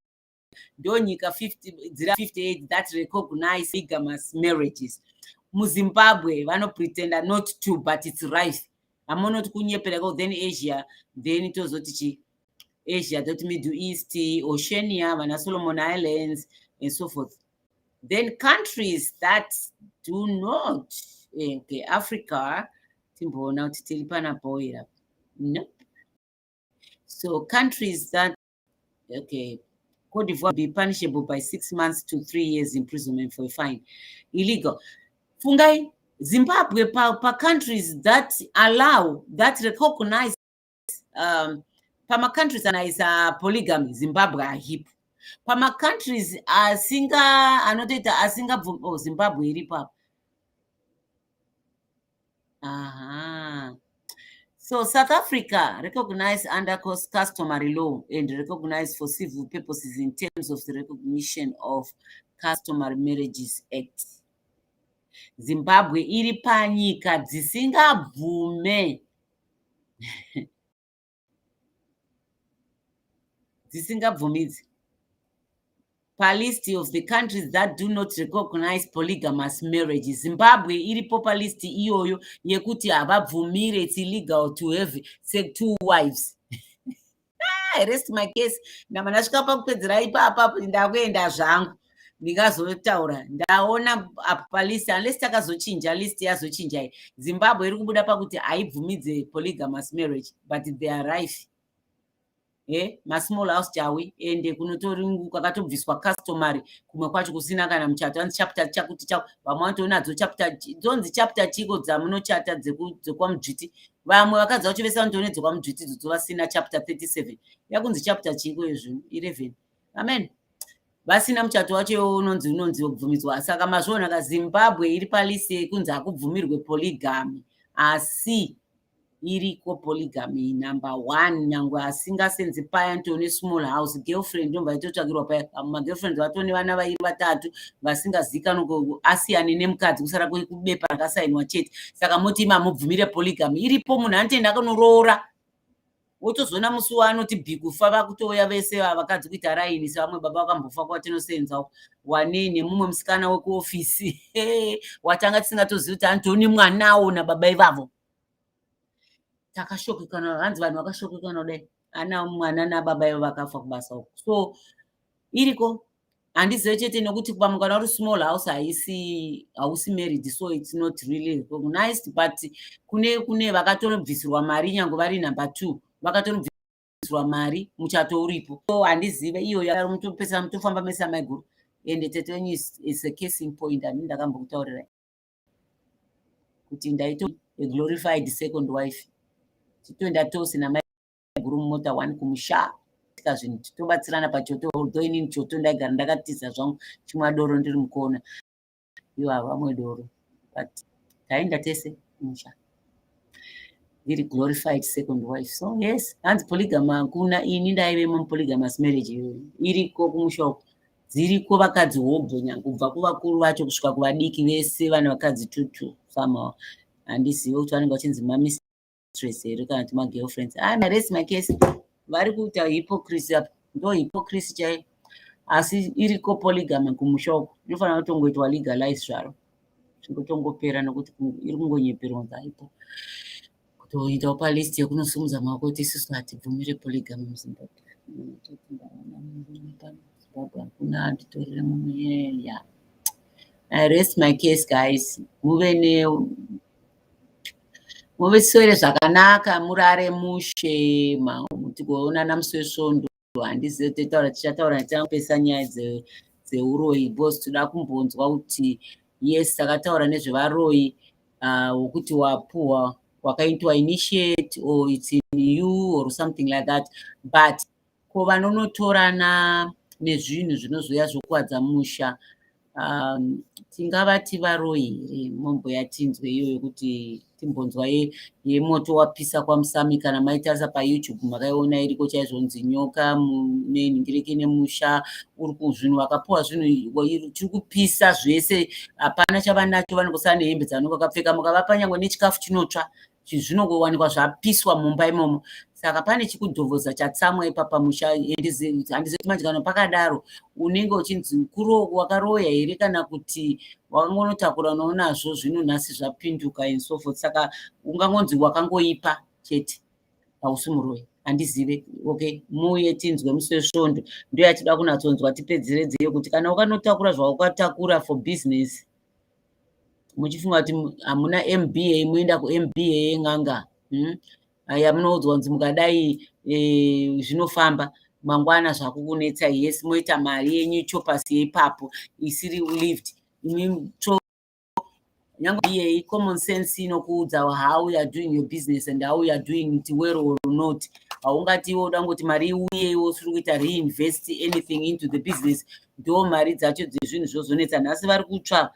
Speaker 1: Donika 58 that recognize bigamous marriages. Muzimbabwe, vano pretend not to, but it's rife. Amonot kunyepera go then Asia, then it was Asia, that Middle East, Oceania, Vana Solomon Islands, and so forth. Then countries that do not, okay, Africa, Timbo now Tilipana Poira. Nope. So countries that, okay, Cote d'Ivoire be punishable by 6 months to 3 years imprisonment for a fine. Illegal. Fungai, Zimbabwe, pa countries that allow, that recognize, Pama countries is polygamy, Zimbabwe are hip. Pama countries Zimbabwe ripap. So South Africa recognized under customary law and recognized for civil purposes in terms of the recognition of Customary Marriages Act. Zimbabwe iri panyika dzisingabvume dzisingabvumidzi pa list of the countries that do not recognize polygamous marriages. Zimbabwe iripo pa list iyoyo yekuti havabvumire, it's illegal to have 2 wives. I rest my case. Namanasvika pakupedzera ipapa ndakuenda zvangu ndingazotaura ndaona pa list unless takazochinja list yazochinja. Zimbabwe iri kubuda pakuti haibvumidze polygamous marriage, but they are rife. Small house chawi ende kunotoringu kwakatobviswa customary kumwe kwacho kusina kana muchato. Anzi chapter chakuti chao vamwe vanotonadzo chapter dzonzi chapter chiko dzamunochata dzekwamujviti. Vamwe vakadza kuchovesa vanotone dzekwamujviti dzo vasina chapter 37 yakunzi chapter chiko izvo 11. Amen. Vasina muchato wacho unonzi wobvumidzwa. Saka mazviona ka Zimbabwe iri palise kunzi hakubvumirwe polygamy, asi iriko polygamy number 1. Nyangwe asingasenzi paya ntone small house girlfriend ndomba itotsvagirwa paya. Magirlfriend vatone vana vairi 3 vasingazikanwa asiyane nemukadzi kusara kubepa rakasainwa chete. Saka moti mamubvumire polygamy. Iripo munhu anotoenda akanoroora wotozoona musi waanoti bhikufa vakutouya vese vakadzi kuita raini sevamwe baba vakambofa kwatinosenzawo wanene mumwe musikana wekuofisi watanga tisingatozivi kuti antoni mwanawo nababa ivavo. Takashokekana, hanzi vanhu vakashokekana kudai ana mwana nababa ivo vakafa kubasa uko. So iriko handizive chete nokuti pamwe kana uri small house hausi married, so it's not really recognized, but kune vakatonobvisirwa mari nyange vari number 2 vakatonobvisirwa mari muchato uripo. So handizive iyo mutopesa mutofamba mese amaiguru ende tete wenyu is a case in point. Ani ndakambokutaurirai kuti ndaito a glorified second wife. Titoenda tose namaiguru mumota 1 kumusha zvinhu titobatsirana pachoto. Although inini choto ndaigara ndakatiza zvangu chimwe doro ndiri mukona ivo havamwe doro, but taenda tese kumusha very glorified second wife. So yes, hanzi polygamy hakuna. Ini ndaive mupolygamous marriage iriko kumusha uko. Dziriko vakadzi hobho nyange kubva kuvakuru vacho kusvika kuvadiki vese vane vakadzi 2 somehow. Handizive kuti vanenge vachinzi mamistress here kana kuti magirlfriends. I rest my case. Vari kuita hypocrisy apa, ndo hypocrisy chaiyo. Asi iriko polygamy kumusha uko. Inofanira kutongoitwa legalize zvaro zvingotongopera nokuti iri kungonyeperwa ngaipo. Kutoitawo palist yekunosimudza maoko kuti isusu hatibvumire polygamy muZimbabwe. Zimbabwe hakuna anditorere mumwe ya I rest my case, guys. Muviswere zvakanaka murare mushe tigoonana musi wesvondo. Handizivi totaura tichataura tichangopesa nyaya dzeuroyi because toda kumbonzwa kuti yes takataura nezvevaroyi wokuti wapuhwa wakaitwa initiate or it's in you or something like that, but ko vanonotorana nezvinhu zvinozoya zvokuwadza musha tingavati varoyi here. Momboya tinzwe iyoyo kuti timbonzwa yemoto wapisa kwamusami kana maitarisa payoutube makaiona iriko chaizvonzi nyoka nenhingiriki nemusha uri kuzvinhu vakapuwa zvinhu tiri kupisa zvese hapana chava nacho vanongosara nehembe dzanonga vakapfeka mukavapa nyangwe nechikafu chinotsva zvinongowanikwa zvapiswa mumba imomo. Saka pane chikudhovhoza chatsamwa ipapa musha. Handizoti manje kana pakadaro unenge uchinzi wakaroya here kana kuti wakangonotakura nazvo zvinhu nhasi zvapinduka and so forth. Saka ungangonzi wakangoipa chete hausi muroyi. Handizive. Okay, muuye tinzwe musi wesvondo ndo yatida kunatsonzwa tipedzeredzeyo kuti kana ukanotakura zvaukatakura for business muchifunga kuti hamuna MBA muenda kuMBA yen'anga yamunoudzwa kunzi mukadai zvinofamba mangwana zvakukunetsa. Yes, moita mari yenyu chopasi yeipapo isiri lived. Nyangwe common sense inokuudza how you are doing your business and how you are doing it well or not. Haungati woda ngoti mari iuye wosiri kuita reinvest anything into the business ndo mari dzacho dzezvinhu zvozonetsa. Nhasi vari kutsva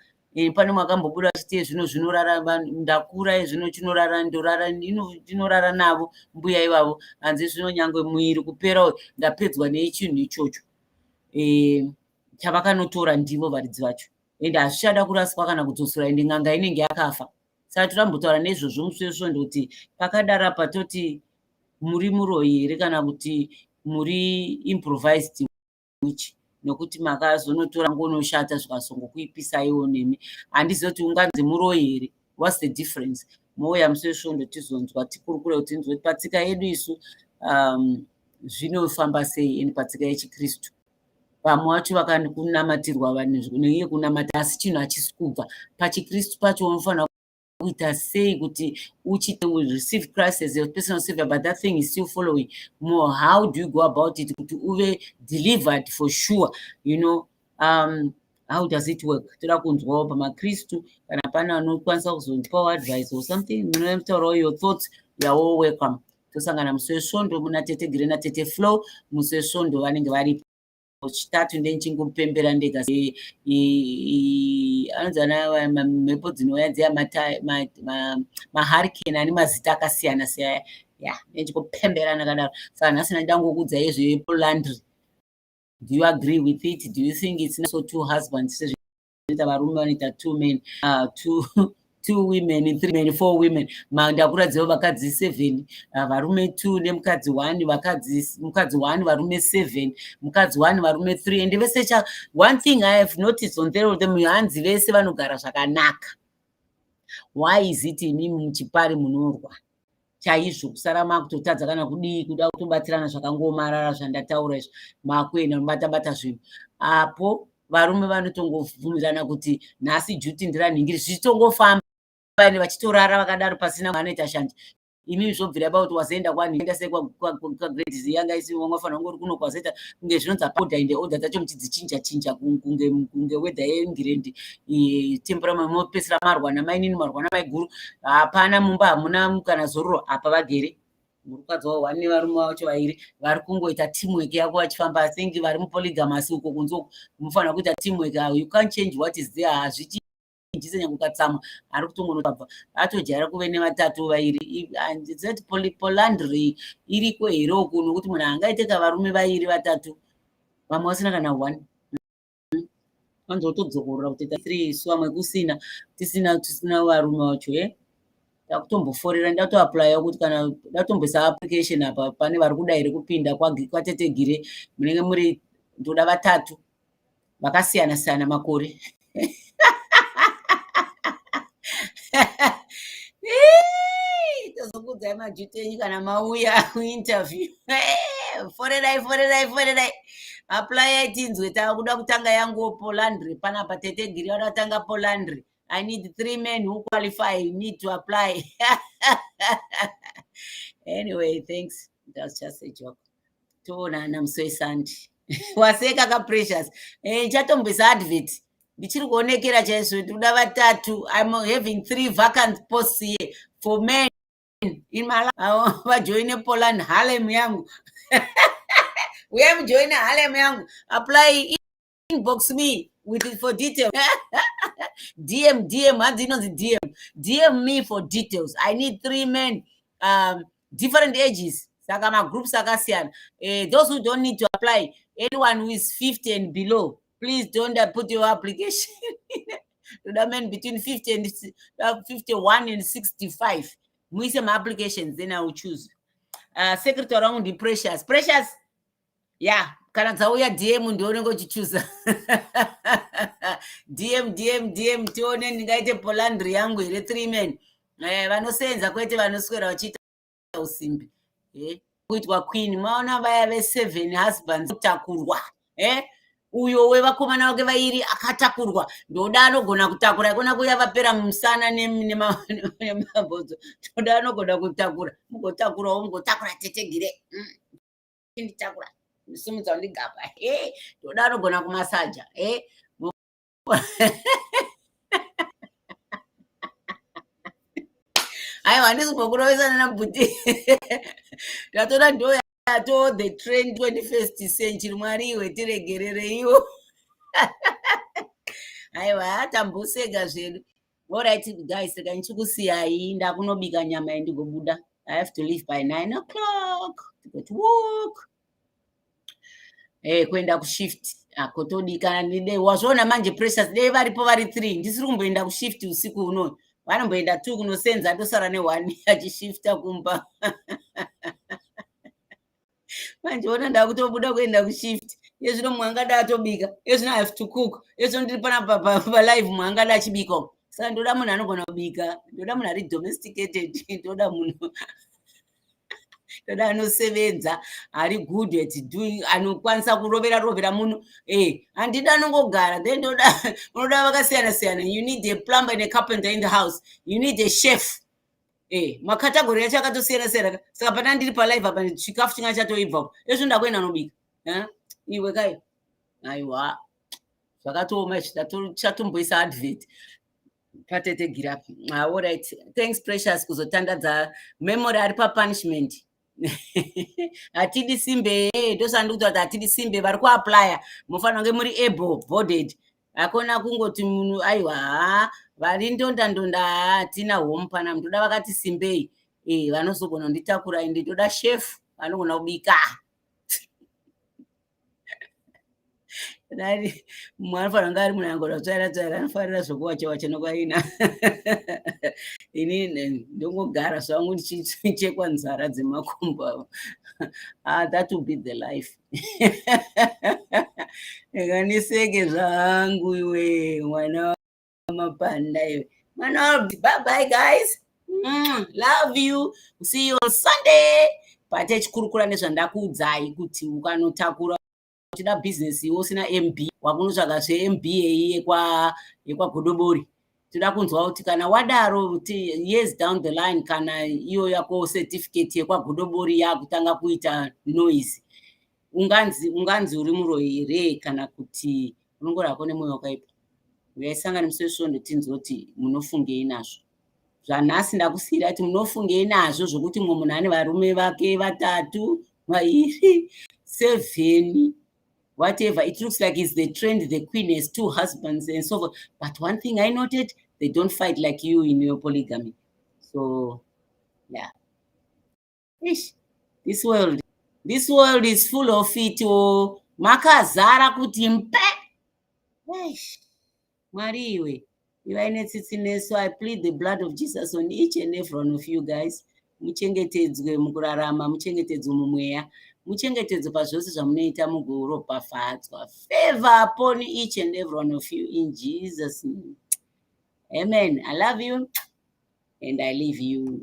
Speaker 1: pane makambobuda chite zvino zvinorara ndakura zvino chinorara ndinorara navo mbuya ivavo hanzi zvino nyangwe muiri kupera ndapedzwa nechinhu ichocho chavakanotora ndivo varidzi vacho ende hazvichada kuraswa kana kudzosera ende n'anga inenge yakafa. Saka torambotaura nezvozvo musi wesvondo kuti pakadara patoti muri muroyi here kana kuti muri improvised witch nokuti makazonotora ngonoshata zvikasongokuipisaiwo nemi. Handizoti unganzi muroyi here. What's the difference? Mouya musi wesvondo tizonzwa tikurukure kuti tinzwe patsika yedu isu zvinofamba sei ende patsika yechiKristu. Vamwe vacho vakanamatirwa vanhu neiye kunamata asi chinhu hachisi kubva pachiKristu pacho. Unofanira kuita sei kuti uchite receive Christ as your personal savior but that thing is still following more. How do you go about it kuti uve delivered for sure, you know? How does it work? Toda kunzwawo pamakristu kana pana anokwanisa kuzondipawo advice or something. Munotaurawo your thoughts, you are all welcome. Tosangana musi wesvondo muna Tete Gire naTete Flow. Musi wesvondo vanenge varipo chitatu ndenichingompembera ndega anonzana mhepo dzinouya dziya mahurricane ane mazita akasiyana siyana ndenichingompembera nakadaro. Saka nhasi ndangokudza yezvepolandry. Do you agree with it? Do you think it's not so two husbands sezvinoita varume vanoita two men, two women, 3 men, 4 women. Ndakuradziwo vakadzi 7, varume 2 nemukadzi 1, mukadzi 1 varume 7, mukadzi 1 varume 3. And vese one thing I have noticed on them hanzi vese vanogara zvakanaka. Why is it imimi muchipari munorwa chaizvo kusara makutotadza kana kudii kuda kutobatirana zvakangomarara zvandataura izvo makuenda mubatabata zvinhu apo varume vanotongovhumirana kuti nhasi juti ndiranhingiri zvichitongofamba vachitorara vakadaro pasina anoita shanje. Imimi zvobvira pauti wazoenda kwanhinda sei kwagrade yanga isi wangafana ngori kuno kwazoita kunge zvinonzi order inde order dzacho muchidzichinja kunge weather yeEngland temperature mopesera marwana mainini marwana maiguru hapana mumba hamuna kana zororo apa vagere mukadzi wawo 1 nevarume vacho 2 vari kungoita teamwork yako vachifamba. I think vari mupolygamous uko kunzo mufanira kuita teamwork. You can't change what is there. Hazvichi jise nyangu katsamwa ari kutongonobva atojaira kuve nevatatu 2 handizati polandry iriko here uku nokuti munhu angaiteka varume 2 3 vamwe vasina kana 1 vanzotodzokora kuti 3 isu vamwe kusina tisina varume vacho takutomboforera ndatoapply kuti kana ndatomboisa application apa pane vari kuda here kupinda kwaTete Gire munenge muri ndoda 3 vakasiyana siyana makore. Tozokudza majuti enyu kana mauya kuinterview 49 apply itinzwe takuda kutanga yangu Polandry panapa tete Gire wadatanga Polandry. I need 3 men who qualify. You need to apply. Anyway, thanks. That's just a joke. Tona namswesandi. Waseka ka precious. Chatombisa advert. Bichiri kuonekera chaiso tuda vatatu. I'm having 3 vacant posts here for men in my life. I join Poland Harlem yangu. We have joined Harlem yangu. Apply, inbox me with it for details. DM, DM me for details. I need 3 men, different ages. Sagama group Sagasian. Those who don't need to apply, anyone who is 50 and below, please don't put your application. The men between 50 and 51 and 65. We some applications, then I will choose. Secretary around the Precious. Precious, yeah. Kana dzauya DM ndione ngochichuza. DM tione ndingaite Polandry yangu ire 3 men. Vanosenza kwete vanoswera vachiita usimbi. Kuitwa queen maona vaya ve7 husbands kutakurwa. Uyo wevakomana vake vairi akatakurwa. Ndoda anogona kutakura ikona kuya vapera musana nemabhodzo. Ndoda anogona kutakura. Mugotakura tete Gire. Nditakura. Simudza ndigaba. Ndoda anogona kumasaja. Aiwa handisi kukurovesana nabhuti. Ndatoda ndoya to the trend 21st century. Mwari iwe tiregerere iwo. Aiwa tambosega zvedu. All right guys, ndichikusiyai ndakunobika nyama yendigobuda. I have to leave by 9 o'clock to go to work. Kuenda kushift. Kotodika nide wazvona manje Precious dei varipo vari 3. Ndisiri kumboenda kushift usiku uno. Vanomboenda 2 kunosenza ndosara ne1 achishifta kumba. Manje ona ndakutobuda kuenda kushift. Yezvino mwangada atobika. Yezvino I have to cook. Yezvino ndiri pa live mwangada achibika. Saka ndoda munhu anogona kubika. Ndoda munhu ari domesticated. Ndoda munhu ndoda anosevenza ari good at doing anokwanisa kurovera munhu. Handida anongogara. Then ndoda vakasiyana. You need a plumber and a carpenter in the house. You need a chef. Makategori yacho akatosiyana. Saka pana ndiri pa live apa chikafu chinga chatoibva. Yezvo ndakwenda nobika. Iwe kai. Aiwa. Zvakatooma chatomboisa advert. Patete Gire. All right. Thanks Precious kuzotandadza memory ari pa punishment. Atidi simbe ndosandiri kuti atidi simbe vari kuapply mufanira kunge muri able boarded. Akona kungoti munhu aiwa vari ndonda atina home pana ndoda vakati simbei vanozogona kunditakura ende ndoda chef anogona kubika. Nari mwanafanira ngari munhu angona tsvaira anofarira zvokuwacha nokwaina. Ini ndongogara zvangu ndichichekwa nzara dzemakumbo. That will be the life. Nganiseke zvangu iwe mwana wamapanda iwe. Bye bye guys. Love you. See you on Sunday. Pate chikurukura nezvandakuudzai kuti ukanotakura uchida business usina MB wakunotsvaga zveMBA yekwagodobori. Toda kunzwa kuti kana wadaro years down the line kana iyo yako certificate yekwagodobori yakutanga kuita noise. Unganzi uri muroyi here kana kuti unongorako nemoyo wakaipa. Uyaisanganiswa svondo tinzwa kuti munofungei nazvo. Zvanhasi ndakusiyira kuti munofungei nazvo zvokuti mumwe munhu ane varume vake 3, 2, 7. Whatever, it looks like it's the trend. The queen has 2 husbands and so forth. But one thing I noted, they don't fight like you in your polygamy. So, yeah. This world is full of it. Makazara kuti mpe. Mariwe. So I plead the blood of Jesus on each and every one of you guys. Muchengetedzwe mukurarama, muchengetedzwe mumweya. Muchengetedzwe pazvose zvamunoita mugoropafadzwa. Favor upon each and every one of you in Jesus' name. Amen. I love you and I leave you.